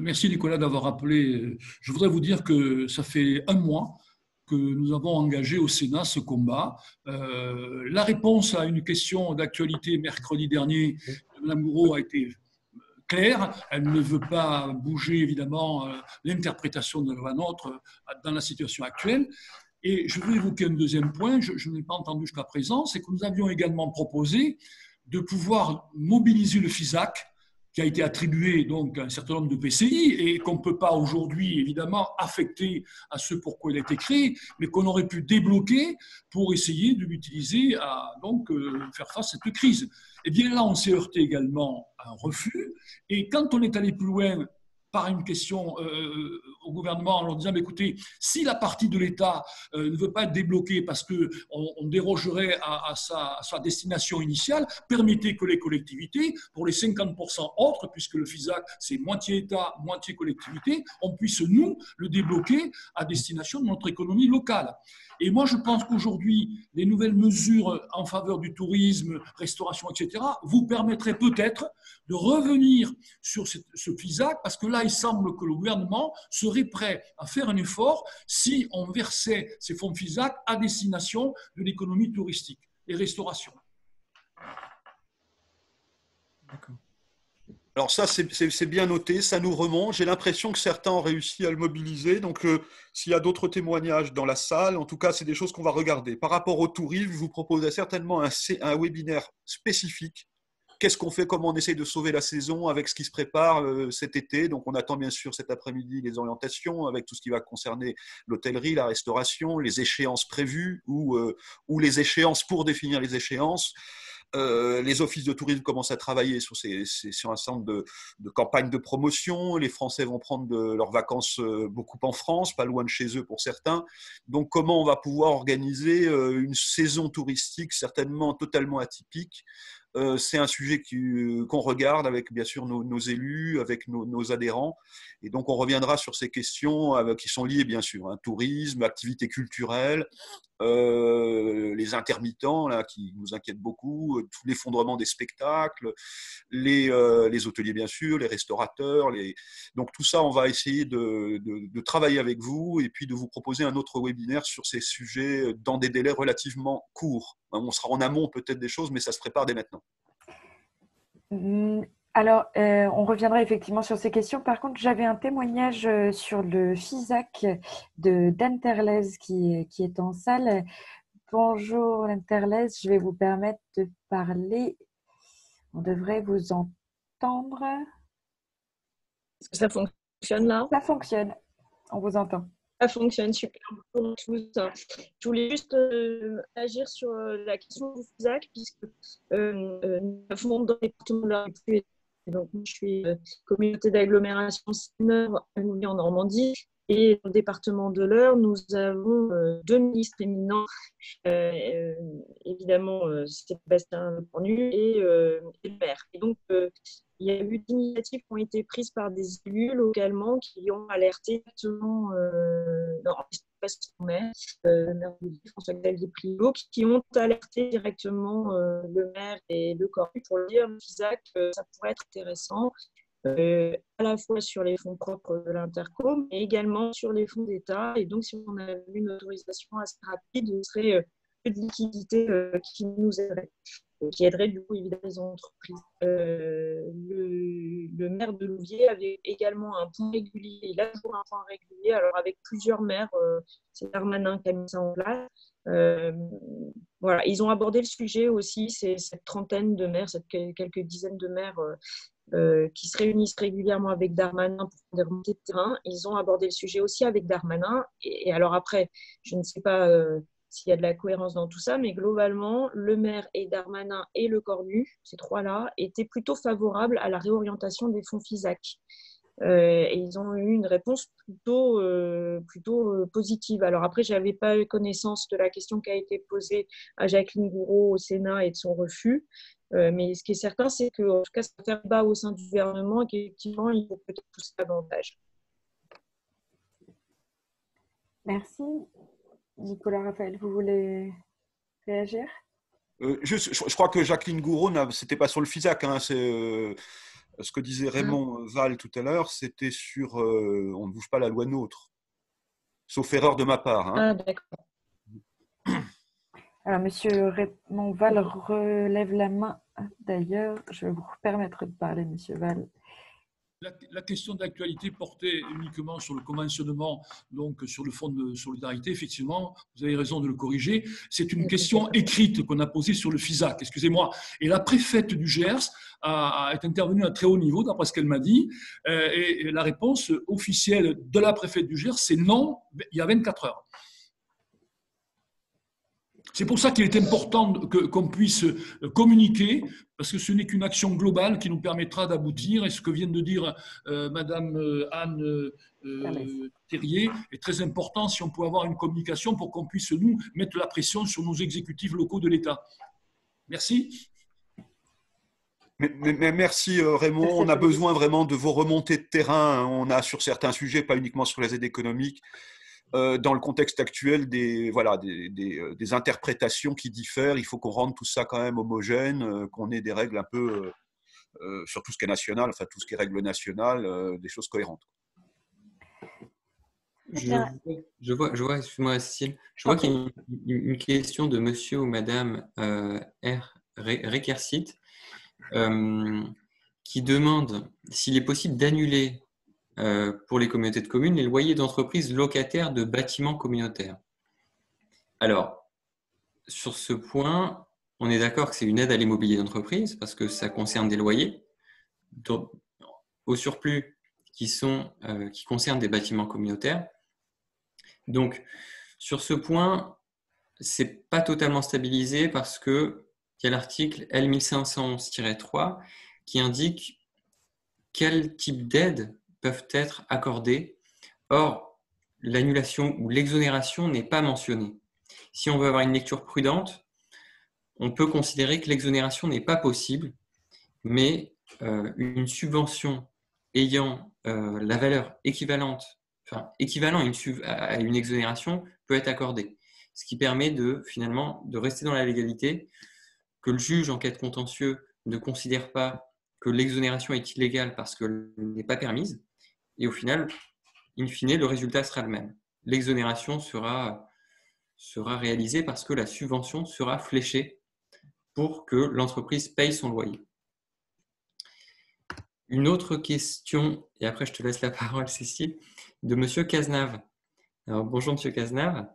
Merci Nicolas d'avoir rappelé. Je voudrais vous dire que ça fait 1 mois que nous avons engagé au Sénat ce combat. La réponse à une question d'actualité mercredi dernier de Mme Gouraud a été claire. Elle ne veut pas bouger évidemment l'interprétation de la nôtre dans la situation actuelle. Et je veux évoquer un deuxième point, je n'ai pas entendu jusqu'à présent, c'est que nous avions également proposé de pouvoir mobiliser le FISAC, qui a été attribué donc à un certain nombre de PCI et qu'on ne peut pas aujourd'hui évidemment affecter à ce pourquoi il a été créé, mais qu'on aurait pu débloquer pour essayer de l'utiliser à donc faire face à cette crise. Et bien là, on s'est heurté également à un refus. Et quand on est allé plus loin par une question au gouvernement en leur disant, écoutez, si la partie de l'État ne veut pas être débloquée parce qu'on dérogerait à sa destination initiale, permettez que les collectivités, pour les 50% autres, puisque le FISAC, c'est moitié État, moitié collectivité, on puisse, nous, le débloquer à destination de notre économie locale. Et moi, je pense qu'aujourd'hui, les nouvelles mesures en faveur du tourisme, restauration, etc., vous permettraient peut-être de revenir sur ce FISAC, parce que là, il semble que le gouvernement serait prêt à faire un effort si on versait ces fonds FISAC à destination de l'économie touristique et restauration. D'accord. Alors ça, c'est bien noté, ça nous remonte. J'ai l'impression que certains ont réussi à le mobiliser. Donc, s'il y a d'autres témoignages dans la salle, en tout cas, c'est des choses qu'on va regarder. Par rapport au tourisme, je vous proposerai certainement un webinaire spécifique. Qu'est-ce qu'on fait, comment on essaye de sauver la saison avec ce qui se prépare cet été. Donc, on attend bien sûr cet après-midi les orientations avec tout ce qui va concerner l'hôtellerie, la restauration, les échéances prévues ou les échéances pour définir les échéances. Les offices de tourisme commencent à travailler sur un certain nombre de campagnes de promotion. Les Français vont prendre leurs vacances beaucoup en France, pas loin de chez eux pour certains. Donc, comment on va pouvoir organiser une saison touristique certainement totalement atypique? C'est un sujet qu'on regarde avec bien sûr nos élus, avec nos adhérents. Et donc, on reviendra sur ces questions qui sont liées bien sûr, hein, tourisme, activités culturelles, les intermittents là, qui nous inquiètent beaucoup, tout l'effondrement des spectacles, les hôteliers bien sûr, les restaurateurs. Donc tout ça, on va essayer de travailler avec vous et puis de vous proposer un autre webinaire sur ces sujets dans des délais relativement courts. On sera en amont peut-être des choses, mais ça se prépare dès maintenant. Alors, on reviendra effectivement sur ces questions. Par contre, j'avais un témoignage sur le FISAC de Dan Terlez qui est en salle. Bonjour Dan Terlez, je vais vous permettre de parler. On devrait vous entendre. Est-ce que ça fonctionne là? Ça fonctionne, on vous entend. Ça fonctionne, super. Bonjour à tous. Je voulais juste agir sur la question du FISAC, puisque nous avons dans les départements de la République. Donc, je suis communauté d'agglomération Seine-Neuve en Normandie. Et dans le département de l'Eure, nous avons 2 ministres éminents, évidemment Sébastien Lecornu et le maire. Et donc, il y a eu des initiatives qui ont été prises par des élus localement qui ont alerté directement le maire François-Xavier Priot, qui ont alerté directement le maire et le Cornu pour dire le FISAC, ça pourrait être intéressant. À la fois sur les fonds propres de l'Intercom, mais également sur les fonds d'État. Et donc, si on avait une autorisation assez rapide, ce serait de liquidité qui nous aiderait, qui aiderait du coup évidemment les entreprises. Le maire de Louviers avait également un point régulier. Il a toujours un point régulier, alors avec plusieurs maires, c'est Darmanin qui a mis ça en place. Voilà, ils ont abordé le sujet aussi, c'est cette trentaine de maires, quelques dizaines de maires qui se réunissent régulièrement avec Darmanin pour faire des remontées de terrain. Ils ont abordé le sujet aussi avec Darmanin. Et alors après, je ne sais pas s'il y a de la cohérence dans tout ça, mais globalement, le maire et Darmanin et le Cornu, ces trois-là, étaient plutôt favorables à la réorientation des fonds FISAC. Et ils ont eu une réponse plutôt positive. Alors après, je n'avais pas eu connaissance de la question qui a été posée à Jacqueline Gouraud au Sénat et de son refus. Mais ce qui est certain, c'est qu'en tout cas, ça va faire débat au sein du gouvernement et qu'effectivement, il faut peut-être pousser davantage. Merci. Nicolas Raphaël, vous voulez réagir? Je crois que Jacqueline Gouraud, c'était pas sur le FISAC, hein, c'est ce que disait Raymond Val tout à l'heure, c'était sur on ne bouge pas la loi NOTRe, sauf erreur de ma part. Hein. Ah, d'accord. Alors, Monsieur Raymond Val relève la main. D'ailleurs, je vais vous permettre de parler, Monsieur Val. La question d'actualité portait uniquement sur le conventionnement, donc sur le fonds de solidarité. Effectivement, vous avez raison de le corriger. C'est une question écrite qu'on a posée sur le FISAC, excusez-moi. Et la préfète du Gers est intervenue à très haut niveau, d'après ce qu'elle m'a dit. Et la réponse officielle de la préfète du Gers, c'est non, il y a 24 heures. C'est pour ça qu'il est important qu'on puisse communiquer, parce que ce n'est qu'une action globale qui nous permettra d'aboutir. Et ce que vient de dire Madame Anne Terrier est très important si on peut avoir une communication pour qu'on puisse, nous, mettre la pression sur nos exécutifs locaux de l'État. Merci. Mais merci Raymond, on a besoin vraiment de vos remontées de terrain. On a sur certains sujets, pas uniquement sur les aides économiques, dans le contexte actuel des interprétations qui diffèrent. Il faut qu'on rende tout ça quand même homogène, qu'on ait des règles un peu, sur tout ce qui est national, enfin tout ce qui est règles nationales, des choses cohérentes. Je vois, excuse-moi Cécile, je vois qu'il y a une question de monsieur ou madame Rekersit qui demande s'il est possible d'annuler pour les communautés de communes les loyers d'entreprises locataires de bâtiments communautaires. Alors, sur ce point, on est d'accord que c'est une aide à l'immobilier d'entreprise parce que ça concerne des loyers au surplus qui concernent des bâtiments communautaires. Donc, sur ce point, ce n'est pas totalement stabilisé parce qu'il y a l'article L1511-3 qui indique quel type d'aide peuvent être accordées. Or, l'annulation ou l'exonération n'est pas mentionnée. Si on veut avoir une lecture prudente, on peut considérer que l'exonération n'est pas possible, mais une subvention ayant la valeur équivalent à une exonération peut être accordée. Ce qui permet finalement de rester dans la légalité, que le juge en cas de contentieux ne considère pas que l'exonération est illégale parce qu'elle n'est pas permise. Et au final, in fine, le résultat sera le même. L'exonération sera réalisée parce que la subvention sera fléchée pour que l'entreprise paye son loyer. Une autre question, et après je te laisse la parole Cécile, de M. Cazenave. Alors, bonjour M. Cazenave,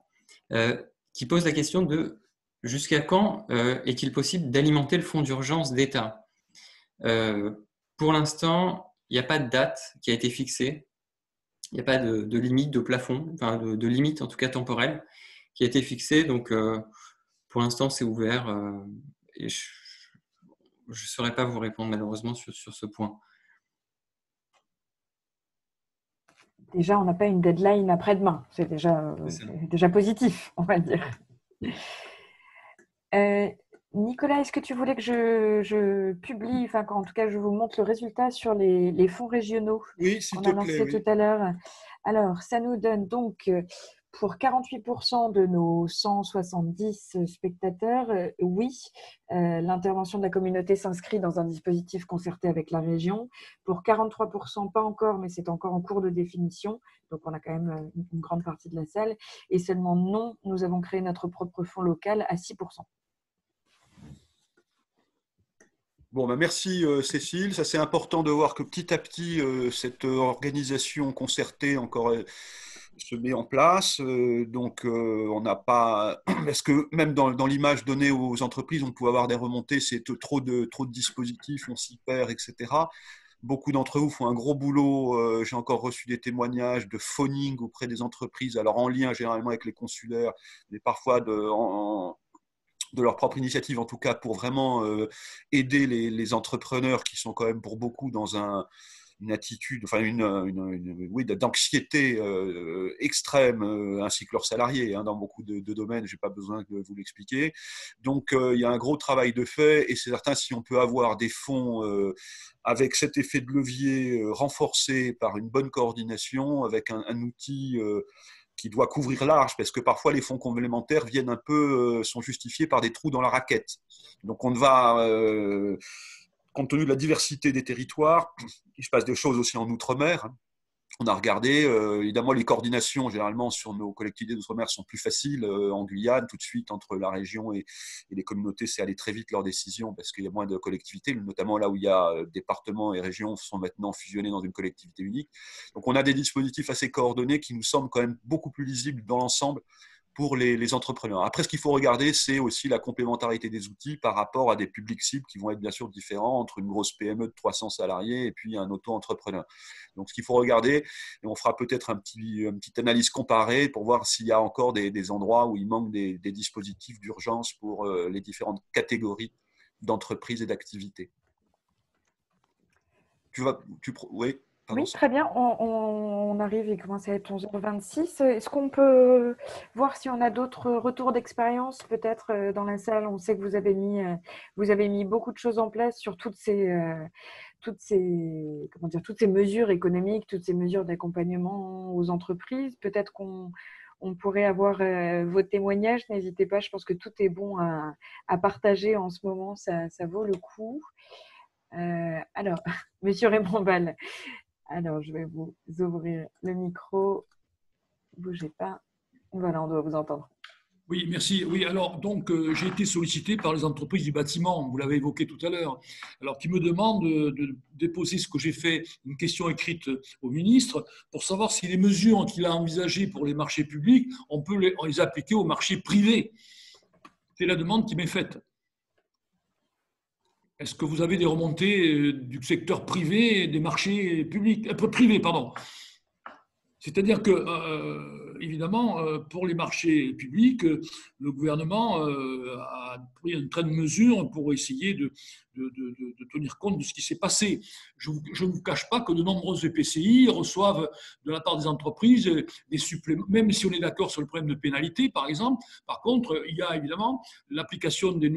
qui pose la question de jusqu'à quand est-il possible d'alimenter le fonds d'urgence d'État ? Pour l'instant, il n'y a pas de date qui a été fixée. Il n'y a pas de limite, de plafond, enfin de limite en tout cas temporelle qui a été fixée. Donc, pour l'instant, c'est ouvert. Et je ne saurais pas vous répondre malheureusement sur ce point. Déjà, on n'a pas une deadline après-demain. C'est déjà positif, on va dire. Nicolas, est-ce que tu voulais que je publie, enfin en tout cas je vous montre le résultat sur les fonds régionaux qu'on a lancés tout à l'heure. Alors, ça nous donne donc pour 48% de nos 170 spectateurs, oui, l'intervention de la communauté s'inscrit dans un dispositif concerté avec la région. Pour 43%, pas encore, mais c'est encore en cours de définition. Donc, on a quand même une grande partie de la salle. Et seulement non, nous avons créé notre propre fonds local à 6%. Bon, merci Cécile. Ça, c'est important de voir que petit à petit, cette organisation concertée encore se met en place. Donc, on n'a pas... Parce que même dans l'image donnée aux entreprises, on peut avoir des remontées, c'est trop de dispositifs, on s'y perd, etc. Beaucoup d'entre vous font un gros boulot. J'ai encore reçu des témoignages de phoning auprès des entreprises, alors en lien généralement avec les consulaires, mais parfois de leur propre initiative, en tout cas pour vraiment aider les entrepreneurs qui sont quand même pour beaucoup dans une attitude, enfin oui, d'anxiété extrême, ainsi que leurs salariés, hein, dans beaucoup de domaines, je n'ai pas besoin de vous l'expliquer. Donc il y a un gros travail de fait, et c'est certain, si on peut avoir des fonds avec cet effet de levier renforcé par une bonne coordination, avec un outil qui doit couvrir large, parce que parfois les fonds complémentaires viennent un peu, sont justifiés par des trous dans la raquette. Donc on va, compte tenu de la diversité des territoires, il se passe des choses aussi en Outre-mer. On a regardé, évidemment, les coordinations généralement sur nos collectivités d'outre-mer sont plus faciles. En Guyane, tout de suite, entre la région et les communautés, c'est aller très vite leurs décisions parce qu'il y a moins de collectivités, notamment là où il y a départements et régions sont maintenant fusionnés dans une collectivité unique. Donc on a des dispositifs assez coordonnés qui nous semblent quand même beaucoup plus lisibles dans l'ensemble pour les entrepreneurs. Après, ce qu'il faut regarder, c'est aussi la complémentarité des outils par rapport à des publics cibles qui vont être bien sûr différents entre une grosse PME de 300 salariés et puis un auto-entrepreneur. Donc, ce qu'il faut regarder, et on fera peut-être une petite analyse comparée pour voir s'il y a encore des endroits où il manque des dispositifs d'urgence pour les différentes catégories d'entreprises et d'activités. Oui. Oui, très bien. On arrive, il commence à être 11h26. Est-ce qu'on peut voir si on a d'autres retours d'expérience peut-être dans la salle? On sait que vous avez mis beaucoup de choses en place sur toutes ces mesures économiques, toutes ces mesures d'accompagnement aux entreprises. Peut-être qu'on pourrait avoir vos témoignages. N'hésitez pas, je pense que tout est bon à partager en ce moment. Ça vaut le coup. Alors, Monsieur Raymond Ball. Alors, je vais vous ouvrir le micro. Bougez pas. Voilà, on doit vous entendre. Oui, merci. Oui, alors, donc, j'ai été sollicité par les entreprises du bâtiment, vous l'avez évoqué tout à l'heure, alors qui me demandent de déposer ce que j'ai fait, une question écrite au ministre, pour savoir si les mesures qu'il a envisagées pour les marchés publics, on peut les appliquer aux marchés privés. C'est la demande qui m'est faite. Est-ce que vous avez des remontées du secteur privé et des marchés publics, privés, pardon. C'est-à-dire que, évidemment, pour les marchés publics, le gouvernement a pris un train de mesures pour essayer de tenir compte de ce qui s'est passé. Je ne vous cache pas que de nombreux EPCI reçoivent de la part des entreprises des suppléments, même si on est d'accord sur le problème de pénalité, par exemple. Par contre, il y a évidemment l'application des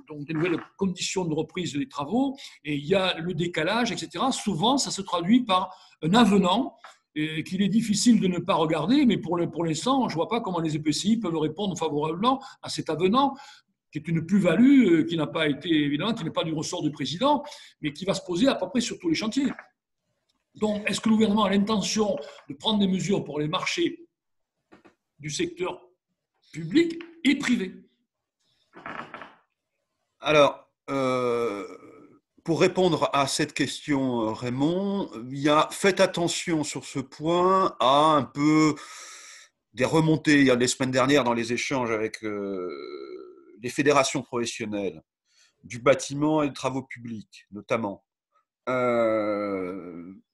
donc des nouvelles conditions de reprise des travaux, et il y a le décalage, etc. Souvent, ça se traduit par un avenant qu'il est difficile de ne pas regarder, mais pour l'instant, je ne vois pas comment les EPCI peuvent répondre favorablement à cet avenant, qui est une plus-value qui n'a pas été, évidemment, qui n'est pas du ressort du président, mais qui va se poser à peu près sur tous les chantiers. Donc, est-ce que le gouvernement a l'intention de prendre des mesures pour les marchés du secteur public et privé ? Alors, pour répondre à cette question, Raymond, faites attention sur ce point à un peu des remontées. Il y a les semaines dernières dans les échanges avec les fédérations professionnelles du bâtiment et des travaux publics, notamment.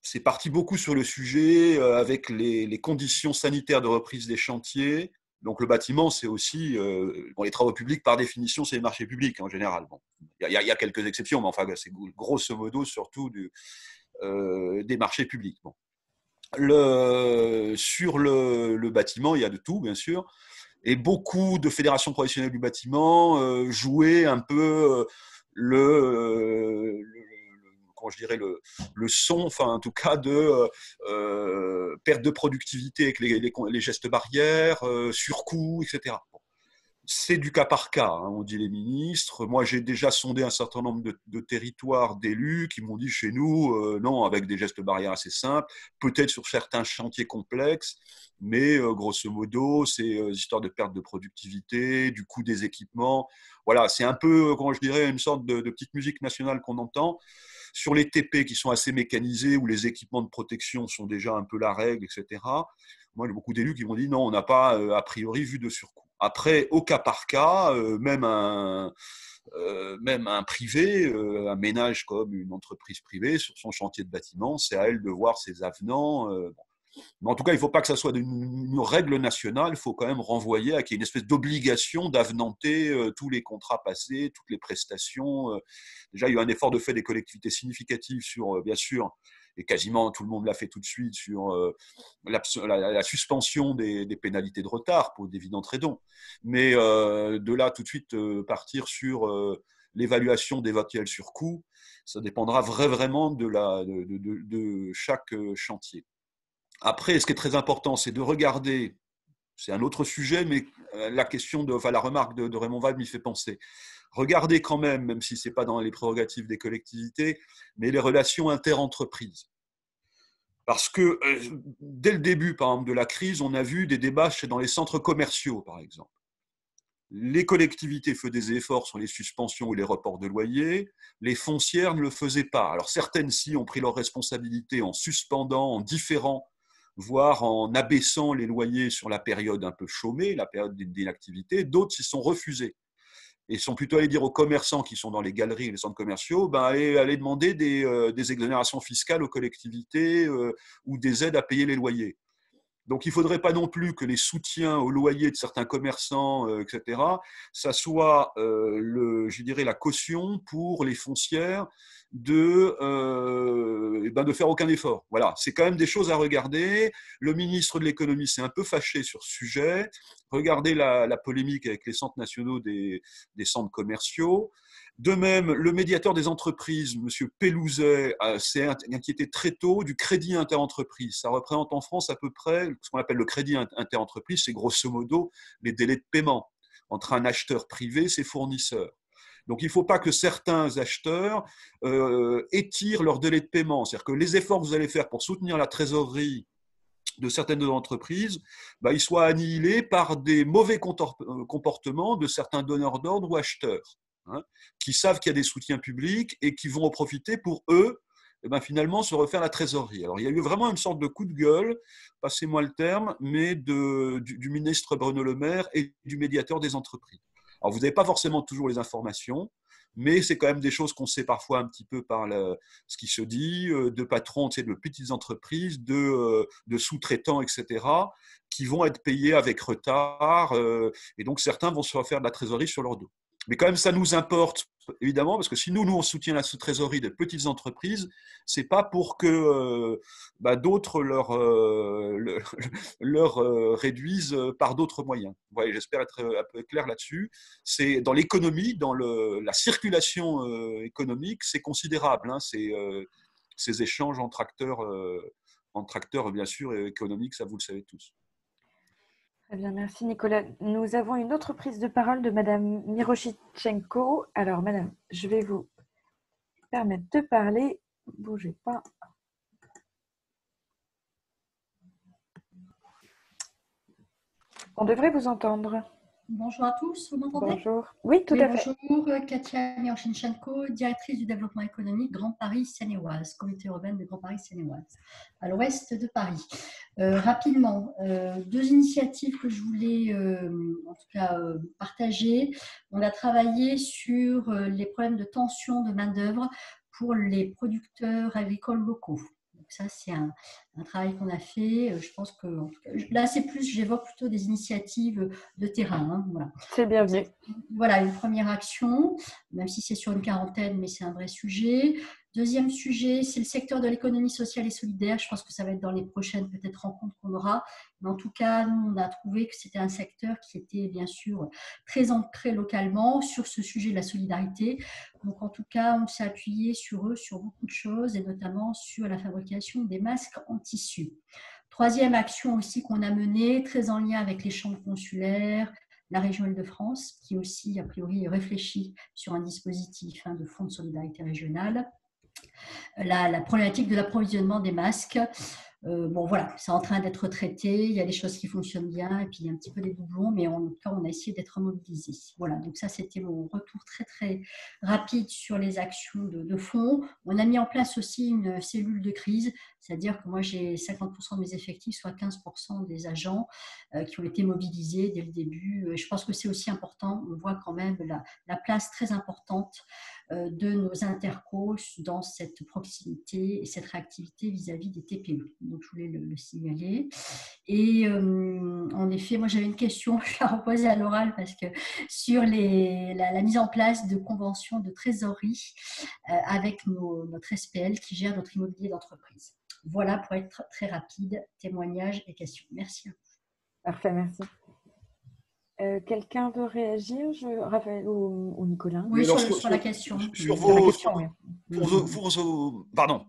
C'est parti beaucoup sur le sujet avec les conditions sanitaires de reprise des chantiers. Donc le bâtiment, c'est aussi les travaux publics, par définition, c'est les marchés publics en général. Bon, il y a quelques exceptions, mais enfin, c'est grosso modo surtout des marchés publics. Bon. Sur le bâtiment, il y a de tout, bien sûr, et beaucoup de fédérations professionnelles du bâtiment jouaient un peu le son, enfin en tout cas de perte de productivité avec les gestes barrières, surcoûts, etc. Bon. C'est du cas par cas, hein, on dit les ministres. Moi, j'ai déjà sondé un certain nombre de territoires d'élus qui m'ont dit chez nous, non, avec des gestes barrières assez simples, peut-être sur certains chantiers complexes, mais grosso modo, c'est histoire de perte de productivité, du coût des équipements. Voilà, c'est un peu, comment je dirais, une sorte de petite musique nationale qu'on entend. Sur les TP qui sont assez mécanisés, où les équipements de protection sont déjà un peu la règle, etc., moi, il y a beaucoup d'élus qui m'ont dit non, on n'a pas a priori vu de surcoût. Après, au cas par cas, même un privé, un ménage comme une entreprise privée sur son chantier de bâtiment, c'est à elle de voir ses avenants. Bon. Mais en tout cas, il ne faut pas que ça soit une règle nationale, il faut quand même renvoyer à qu'il y ait une espèce d'obligation d'avenanter tous les contrats passés, toutes les prestations. Déjà, il y a eu un effort de fait des collectivités significatif sur, bien sûr, et quasiment tout le monde l'a fait tout de suite, sur la suspension des pénalités de retard pour d'évidentes raisons. Mais de là, tout de suite, partir sur l'évaluation d'éventuels surcoûts, ça dépendra vraiment de chaque chantier. Après, ce qui est très important, c'est de regarder, c'est un autre sujet, mais la remarque de Raymond Vall m'y fait penser. Regardez quand même si ce n'est pas dans les prérogatives des collectivités, mais les relations interentreprises. Parce que dès le début, par exemple, de la crise, on a vu des débats dans les centres commerciaux, par exemple. Les collectivités faisaient des efforts sur les suspensions ou les reports de loyer, les foncières ne le faisaient pas. Alors certaines, si, ont pris leurs responsabilités en suspendant, en différant, voire en abaissant les loyers sur la période un peu chômée, la période d'inactivité. D'autres s'y sont refusés et sont plutôt allés dire aux commerçants qui sont dans les galeries et les centres commerciaux, allez demander des exonérations fiscales aux collectivités ou des aides à payer les loyers. Donc, il ne faudrait pas non plus que les soutiens au loyer de certains commerçants, etc., ça soit, je dirais, la caution pour les foncières de faire aucun effort. Voilà, c'est quand même des choses à regarder. Le ministre de l'économie s'est un peu fâché sur ce sujet. Regardez la polémique avec les centres nationaux des centres commerciaux. De même, le médiateur des entreprises, M. Pelouzet, s'est inquiété très tôt du crédit interentreprise. Ça représente en France à peu près ce qu'on appelle le crédit interentreprise, c'est grosso modo les délais de paiement entre un acheteur privé et ses fournisseurs. Donc, il ne faut pas que certains acheteurs étirent leur délai de paiement. C'est-à-dire que les efforts que vous allez faire pour soutenir la trésorerie de certaines entreprises, ils soient annihilés par des mauvais comportements de certains donneurs d'ordre ou acheteurs, qui savent qu'il y a des soutiens publics et qui vont en profiter pour eux, finalement, se refaire la trésorerie. Alors, il y a eu vraiment une sorte de coup de gueule, passez-moi le terme, mais du ministre Bruno Le Maire et du médiateur des entreprises. Alors, vous n'avez pas forcément toujours les informations, mais c'est quand même des choses qu'on sait parfois un petit peu par ce qui se dit, de patrons, de petites entreprises, de sous-traitants, etc., qui vont être payés avec retard, et donc certains vont se refaire de la trésorerie sur leur dos. Mais quand même, ça nous importe, évidemment, parce que si nous on soutient la trésorerie des petites entreprises, c'est pas pour que d'autres leur réduisent par d'autres moyens. Ouais, j'espère être un peu clair là-dessus. C'est dans l'économie, dans la circulation économique, c'est considérable. Ces échanges entre acteurs, bien sûr, économiques, ça vous le savez tous. Très bien, merci Nicolas. Nous avons une autre prise de parole de Madame Miroshichenko. Alors, Madame, je vais vous permettre de parler. Bougez pas. On devrait vous entendre. Bonjour à tous, vous m'entendez? Bonjour. Oui, tout à fait. Bonjour, Katia Miroshichenko, directrice du développement économique Grand Paris Seine-et-Oise, communauté urbaine de Grand Paris Seine-et-Oise, à l'ouest de Paris. Rapidement, deux initiatives que je voulais en tout cas partager. On a travaillé sur les problèmes de tension de main-d'œuvre pour les producteurs agricoles locaux. Donc ça, c'est un travail qu'on a fait. Je pense que là, j'évoque plutôt des initiatives de terrain. Voilà. C'est bienvenu. Voilà, une première action, même si c'est sur une quarantaine, mais c'est un vrai sujet. Deuxième sujet, c'est le secteur de l'économie sociale et solidaire. Je pense que ça va être dans les prochaines peut-être rencontres qu'on aura. Mais en tout cas, nous, on a trouvé que c'était un secteur qui était bien sûr très ancré localement sur ce sujet de la solidarité. Donc en tout cas, on s'est appuyé sur eux, sur beaucoup de choses, et notamment sur la fabrication des masques en tissu. Troisième action aussi qu'on a menée, très en lien avec les chambres consulaires, la région Île-de-France, qui aussi, a priori, réfléchit sur un dispositif de fonds de solidarité régionale. La problématique de l'approvisionnement des masques. Bon, voilà, c'est en train d'être traité. Il y a des choses qui fonctionnent bien et puis il y a un petit peu des doublons, mais en tout cas, on a essayé d'être mobilisés. Voilà, donc ça, c'était mon retour très, très rapide sur les actions de fonds. On a mis en place aussi une cellule de crise, c'est-à-dire que moi, j'ai 50% de mes effectifs, soit 15% des agents qui ont été mobilisés dès le début. Je pense que c'est aussi important. On voit quand même la place très importante de nos intercos dans cette proximité et cette réactivité vis-à-vis des TPE. donc je voulais le signaler. Et en effet, moi j'avais une question, je la reposais à l'oral parce que sur la mise en place de conventions de trésorerie avec notre SPL qui gère notre immobilier d'entreprise. Voilà pour être très rapide, témoignages et questions. Merci. Parfait, merci. Quelqu'un veut réagir, Raphaël ou Nicolas? Oui, sur la question.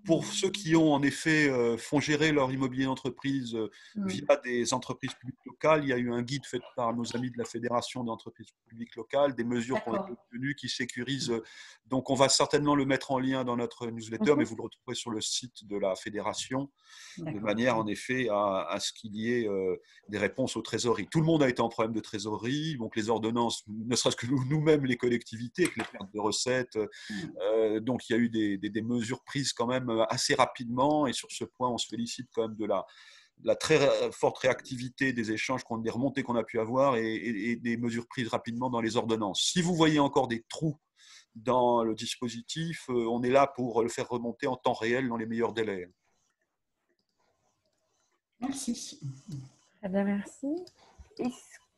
Pour ceux qui ont en effet font gérer leur immobilier d'entreprise via des entreprises publiques locales, il y a eu un guide fait par nos amis de la Fédération d'entreprises publiques locales, des mesures qui ont été obtenues qui sécurisent. Donc, on va certainement le mettre en lien dans notre newsletter, mais vous le retrouverez sur le site de la Fédération, de manière en effet à ce qu'il y ait des réponses aux trésoreries. Tout le monde a été en problème de trésorerie. Donc les ordonnances, ne serait-ce que nous-mêmes, les collectivités, avec les pertes de recettes. Donc il y a eu des mesures prises quand même assez rapidement. Et sur ce point, on se félicite quand même de la très forte réactivité des échanges, des remontées qu'on a pu avoir et des mesures prises rapidement dans les ordonnances. Si vous voyez encore des trous dans le dispositif, on est là pour le faire remonter en temps réel dans les meilleurs délais. Merci. Très bien, merci.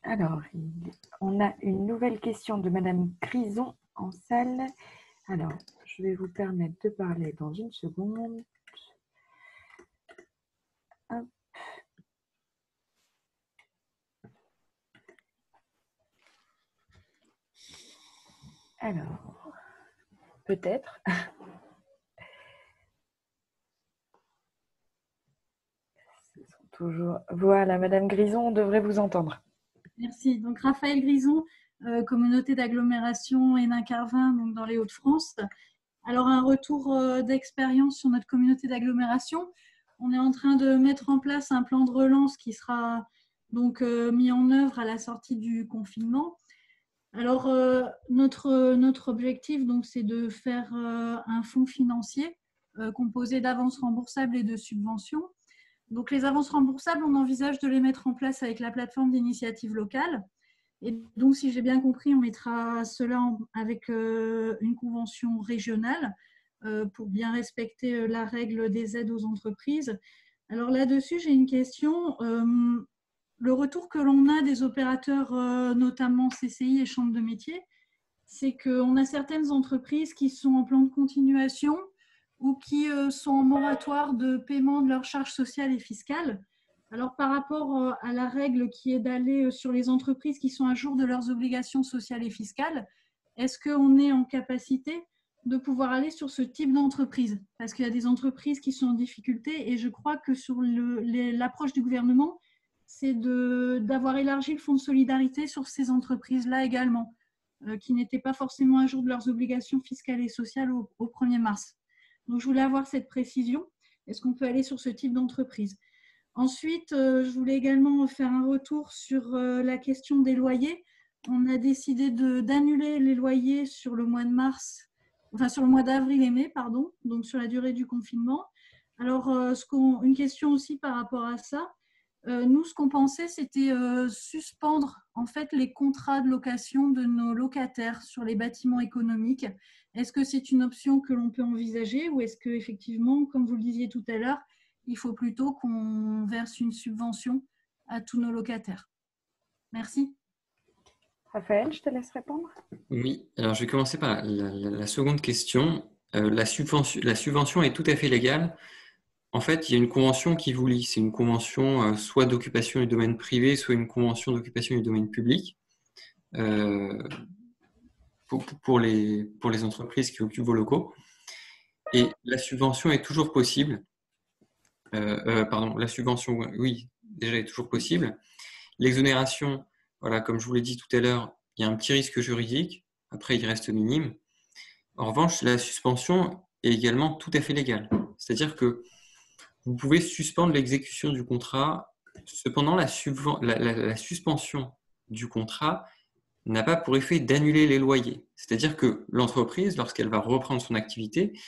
Alors, on a une nouvelle question de Madame Crison en salle. Alors, je vais vous permettre de parler dans une seconde. Hop. Alors, peut-être. Toujours. Voilà, Madame Grison, on devrait vous entendre. Merci. Donc, Raphaël Grison, communauté d'agglomération Hénin-Carvin, donc dans les Hauts-de-France. Alors, un retour d'expérience sur notre communauté d'agglomération. On est en train de mettre en place un plan de relance qui sera donc mis en œuvre à la sortie du confinement. Alors, notre objectif, donc, c'est de faire un fonds financier composé d'avances remboursables et de subventions. Donc, les avances remboursables, on envisage de les mettre en place avec la plateforme d'initiative locale. Et donc, si j'ai bien compris, on mettra cela avec une convention régionale pour bien respecter la règle des aides aux entreprises. Alors là-dessus, j'ai une question. Le retour que l'on a des opérateurs, notamment CCI et chambres de métiers, c'est qu'on a certaines entreprises qui sont en plan de continuation ou qui sont en moratoire de paiement de leurs charges sociales et fiscales. Alors, par rapport à la règle qui est d'aller sur les entreprises qui sont à jour de leurs obligations sociales et fiscales, est-ce qu'on est en capacité de pouvoir aller sur ce type d'entreprise? Parce qu'il y a des entreprises qui sont en difficulté et je crois que sur l'approche du gouvernement, c'est d'avoir élargi le fonds de solidarité sur ces entreprises-là également, qui n'étaient pas forcément à jour de leurs obligations fiscales et sociales au 1er mars. Donc, je voulais avoir cette précision. Est-ce qu'on peut aller sur ce type d'entreprise? Ensuite, je voulais également faire un retour sur la question des loyers. On a décidé d'annuler les loyers sur le mois de mars, enfin sur le mois d'avril et mai, pardon, donc sur la durée du confinement. Alors, une question aussi par rapport à ça. Nous, ce qu'on pensait, c'était suspendre en fait les contrats de location de nos locataires sur les bâtiments économiques. Est-ce que c'est une option que l'on peut envisager ou est-ce qu'effectivement, comme vous le disiez tout à l'heure, il faut plutôt qu'on verse une subvention à tous nos locataires? Merci. Raphaël, je te laisse répondre. Oui, alors je vais commencer par la seconde question. La subvention est tout à fait légale. En fait, il y a une convention qui vous lie. C'est une convention soit d'occupation du domaine privé, soit une convention d'occupation du domaine public pour les entreprises qui occupent vos locaux. Et la subvention est toujours possible. La subvention, oui, déjà est toujours possible. L'exonération, voilà, comme je vous l'ai dit tout à l'heure, il y a un petit risque juridique. Après, il reste minime. En revanche, la suspension est également tout à fait légale. C'est-à-dire que vous pouvez suspendre l'exécution du contrat. Cependant, la suspension du contrat n'a pas pour effet d'annuler les loyers. C'est-à-dire que l'entreprise, lorsqu'elle va reprendre son activité,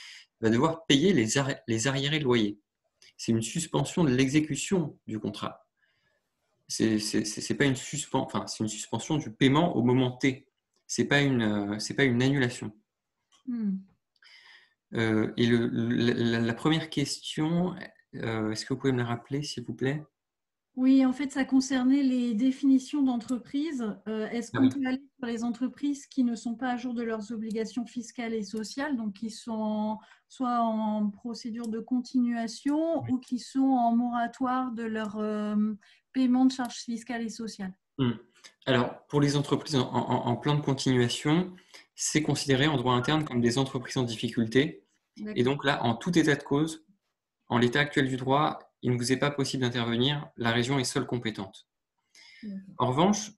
va devoir payer les arriérés de loyer. C'est une suspension de l'exécution du contrat. C'est pas une c'est une suspension du paiement au moment T. C'est pas une annulation. Et la première question, Est-ce que vous pouvez me la rappeler, s'il vous plaît? Oui, en fait, ça concernait les définitions d'entreprise. Est-ce qu'on peut aller sur les entreprises qui ne sont pas à jour de leurs obligations fiscales et sociales, donc qui sont soit en procédure de continuation ou qui sont en moratoire de leur paiement de charges fiscales et sociales? Alors, pour les entreprises en plan de continuation, c'est considéré en droit interne comme des entreprises en difficulté. Et donc là, en tout état de cause, en l'état actuel du droit, il ne vous est pas possible d'intervenir. La région est seule compétente. En revanche,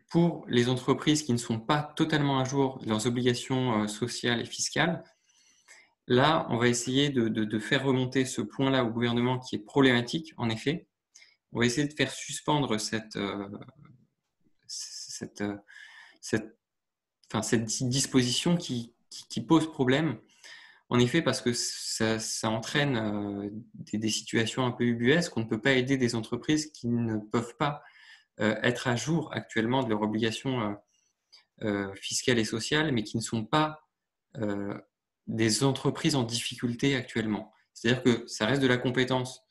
pour les entreprises qui ne sont pas totalement à jour de leurs obligations sociales et fiscales, là, on va essayer de faire remonter ce point-là au gouvernement qui est problématique, en effet. On va essayer de faire suspendre cette disposition qui pose problème. En effet, parce que ça entraîne des situations un peu ubuesques. On ne peut pas aider des entreprises qui ne peuvent pas être à jour actuellement de leurs obligations fiscales et sociales, mais qui ne sont pas des entreprises en difficulté actuellement. C'est-à-dire que ça reste de la compétence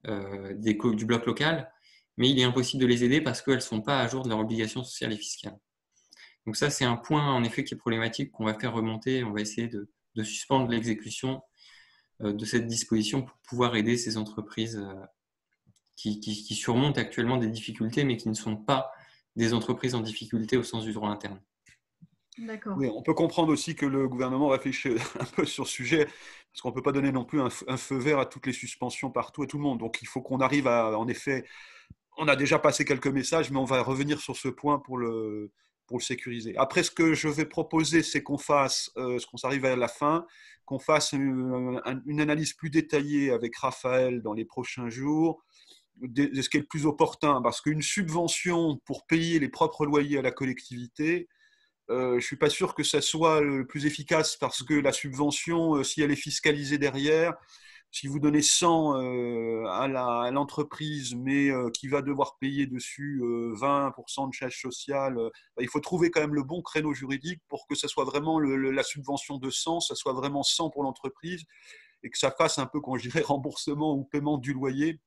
du bloc local, mais il est impossible de les aider parce qu'elles ne sont pas à jour de leurs obligations sociales et fiscales. Donc ça, c'est un point en effet qui est problématique qu'on va faire remonter. On va essayer de suspendre l'exécution de cette disposition pour pouvoir aider ces entreprises qui surmontent actuellement des difficultés, mais qui ne sont pas des entreprises en difficulté au sens du droit interne. D'accord. Oui, on peut comprendre aussi que le gouvernement réfléchit un peu sur ce sujet, parce qu'on ne peut pas donner non plus un feu vert à toutes les suspensions partout et tout le monde. Donc il faut qu'on arrive à, en effet, on a déjà passé quelques messages, mais on va revenir sur ce point pour le sécuriser. Après, ce que je vais proposer, c'est qu'on fasse, ce qu'on s'arrive à la fin, qu'on fasse une analyse plus détaillée avec Raphaël dans les prochains jours, de ce qui est le plus opportun, parce qu'une subvention pour payer les propres loyers à la collectivité, je ne suis pas sûr que ça soit le plus efficace, parce que la subvention, si elle est fiscalisée derrière, si vous donnez 100 à l'entreprise, mais qui va devoir payer dessus 20% de charges sociales, il faut trouver quand même le bon créneau juridique pour que ça soit vraiment la subvention de 100, ça soit vraiment 100 pour l'entreprise, et que ça fasse un peu, quand je dirais, remboursement ou paiement du loyer,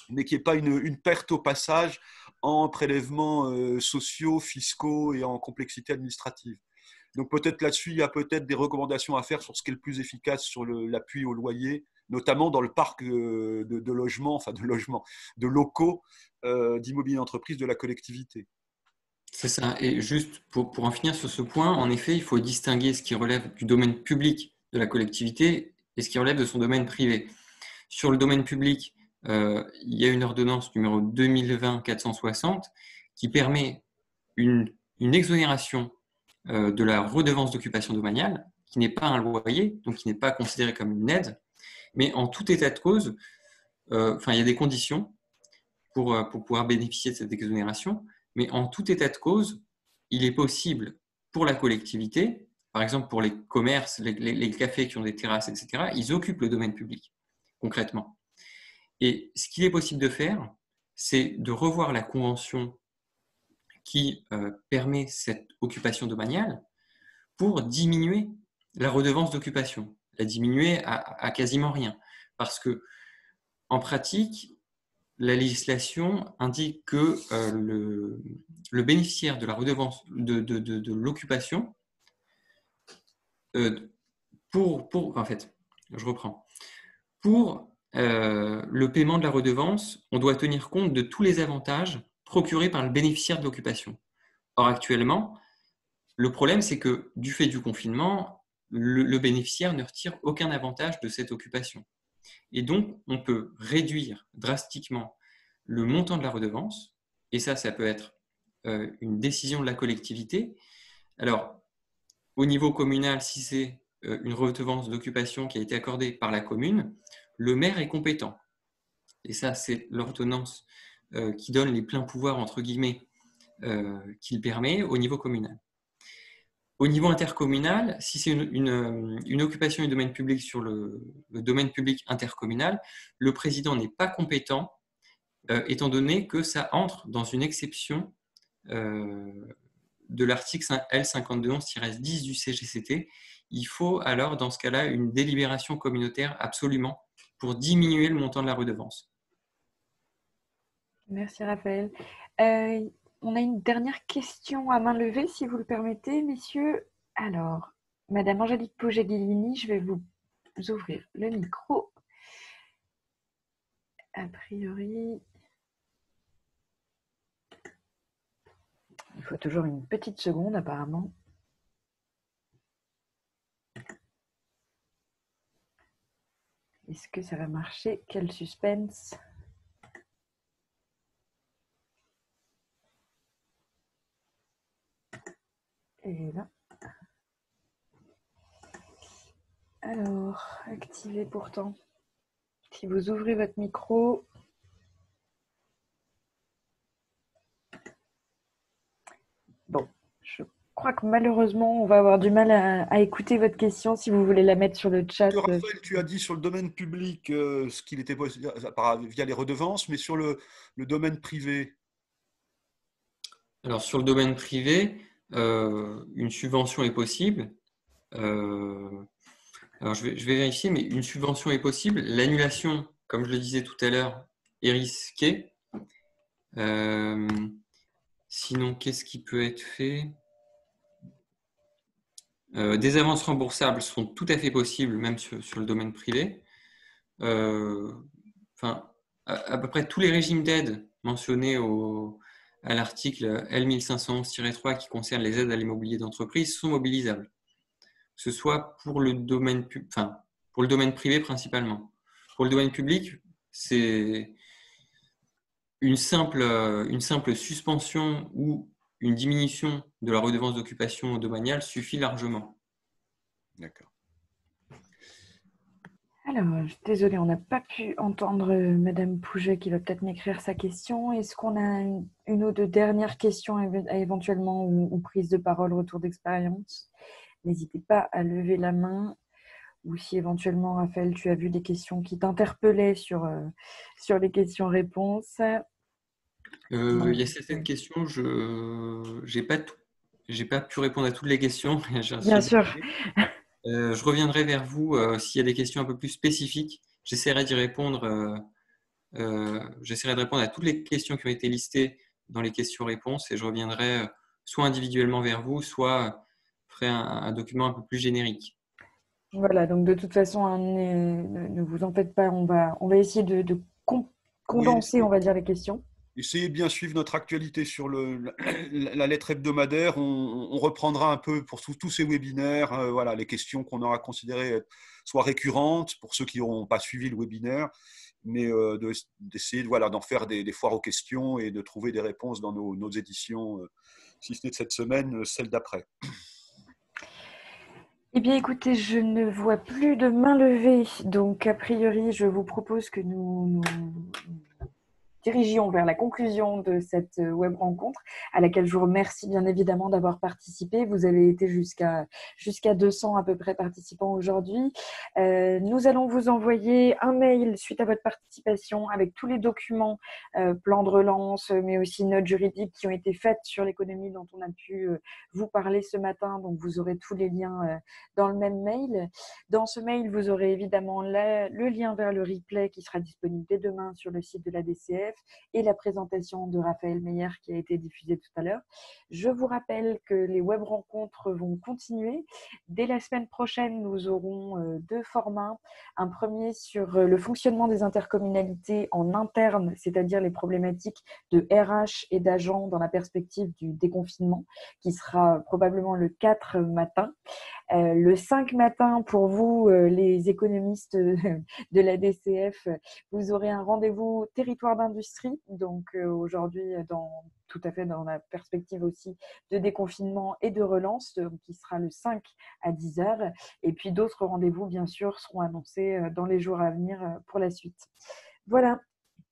mais qu'il n'y ait pas une perte au passage en prélèvements sociaux, fiscaux et en complexité administrative. Donc peut-être là-dessus, il y a peut-être des recommandations à faire sur ce qui est le plus efficace sur l'appui au loyer, notamment dans le parc de logements, enfin de locaux d'immobilier d'entreprise de la collectivité. C'est ça. Et juste pour en finir sur ce point, en effet, il faut distinguer ce qui relève du domaine public de la collectivité et ce qui relève de son domaine privé. Sur le domaine public, il y a une ordonnance numéro 2020-460 qui permet une exonération de la redevance d'occupation domaniale, qui n'est pas un loyer, donc qui n'est pas considéré comme une aide, mais en tout état de cause, il y a des conditions pour pouvoir bénéficier de cette exonération, mais en tout état de cause, il est possible pour la collectivité, par exemple pour les commerces, les cafés qui ont des terrasses, etc., ils occupent le domaine public, concrètement. Et ce qu'il est possible de faire, c'est de revoir la convention qui permet cette occupation domaniale pour diminuer la redevance d'occupation, la diminuer à quasiment rien. Parce que, en pratique, la législation indique que le bénéficiaire de la redevance de l'occupation, pour le paiement de la redevance, on doit tenir compte de tous les avantages procurés par le bénéficiaire de l'occupation. Or, actuellement, le problème, c'est que du fait du confinement, le bénéficiaire ne retire aucun avantage de cette occupation. Et donc, on peut réduire drastiquement le montant de la redevance, et ça peut être une décision de la collectivité. Alors, au niveau communal, si c'est une redevance d'occupation qui a été accordée par la commune, le maire est compétent. Et ça, c'est l'ordonnance qui donne les pleins pouvoirs, entre guillemets, qu'il permet au niveau communal. Au niveau intercommunal, si c'est une occupation du domaine public sur le domaine public intercommunal, le président n'est pas compétent, étant donné que ça entre dans une exception de l'article L5211-10 du CGCT. Il faut alors, dans ce cas-là, une délibération communautaire absolument pour diminuer le montant de la redevance. Merci Raphaël. On a une dernière question à main levée, si vous le permettez, messieurs. Alors, Madame Angélique Pouget-Guillini, je vais vous ouvrir le micro. A priori, il faut toujours une petite seconde apparemment. Est-ce que ça va marcher? Quel suspense! Et là. Alors, activez pourtant. Si vous ouvrez votre micro. Bon, je crois que malheureusement, on va avoir du mal à écouter votre question. Si vous voulez la mettre sur le chat. Raphaël, tu as dit sur le domaine public ce qu'il était possible via les redevances, mais sur le domaine privé. Alors, sur le domaine privé, une subvention est possible. Alors, je vais vérifier, mais une subvention est possible. L'annulation, comme je le disais tout à l'heure, est risquée. Sinon, qu'est-ce qui peut être fait? Des avances remboursables sont tout à fait possibles, même sur le domaine privé. Enfin, à peu près tous les régimes d'aide mentionnés à l'article L1511-3 qui concerne les aides à l'immobilier d'entreprise sont mobilisables, que ce soit pour le domaine privé principalement. Pour le domaine public, c'est une simple suspension ou une diminution de la redevance d'occupation domaniale suffit largement. D'accord. Alors, désolée, on n'a pas pu entendre Madame Pouget qui va peut-être m'écrire sa question. Est-ce qu'on a une ou deux dernières questions éventuellement ou prise de parole, retour d'expérience? N'hésitez pas à lever la main. Ou si éventuellement, Raphaël, tu as vu des questions qui t'interpellaient sur les questions-réponses. Il y a certaines questions, je n'ai pas pu répondre à toutes les questions. Bien sûr. Je reviendrai vers vous s'il y a des questions un peu plus spécifiques. J'essaierai d'y répondre. J'essaierai de répondre à toutes les questions qui ont été listées dans les questions-réponses et je reviendrai soit individuellement vers vous, soit ferai un document un peu plus générique. Voilà, donc de toute façon, ne vous en faites pas, on va essayer de condenser, on va dire, les questions. Essayez de bien suivre notre actualité sur la lettre hebdomadaire. On reprendra un peu pour tous ces webinaires, voilà, les questions qu'on aura considérées soit récurrentes pour ceux qui n'auront pas suivi le webinaire, mais d'essayer d'en faire des foires aux questions et de trouver des réponses dans nos éditions, si ce n'est de cette semaine, celle d'après. Eh bien, écoutez, je ne vois plus de main levée, donc a priori, je vous propose que nous dirigions vers la conclusion de cette web rencontre à laquelle je vous remercie bien évidemment d'avoir participé. Vous avez été jusqu'à 200 à peu près participants aujourd'hui. Nous allons vous envoyer un mail suite à votre participation avec tous les documents, plan de relance, mais aussi notes juridiques qui ont été faites sur l'économie dont on a pu vous parler ce matin. Donc, vous aurez tous les liens dans le même mail. Dans ce mail, vous aurez évidemment le lien vers le replay qui sera disponible dès demain sur le site de la DCF et la présentation de Raphaël Meyer qui a été diffusée tout à l'heure. Je vous rappelle que les web rencontres vont continuer. Dès la semaine prochaine, nous aurons deux formats. Un premier sur le fonctionnement des intercommunalités en interne, c'est-à-dire les problématiques de RH et d'agents dans la perspective du déconfinement, qui sera probablement le 4 matin. Le 5 matin, pour vous, les économistes de la DCF, vous aurez un rendez-vous territoire d'industrie. Donc aujourd'hui, tout à fait dans la perspective aussi de déconfinement et de relance, qui sera le 5 à 10h. Et puis d'autres rendez-vous, bien sûr, seront annoncés dans les jours à venir pour la suite. Voilà,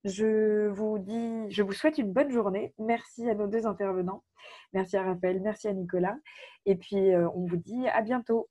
je vous souhaite une bonne journée. Merci à nos deux intervenants. Merci à Raphaël, merci à Nicolas. Et puis, on vous dit à bientôt.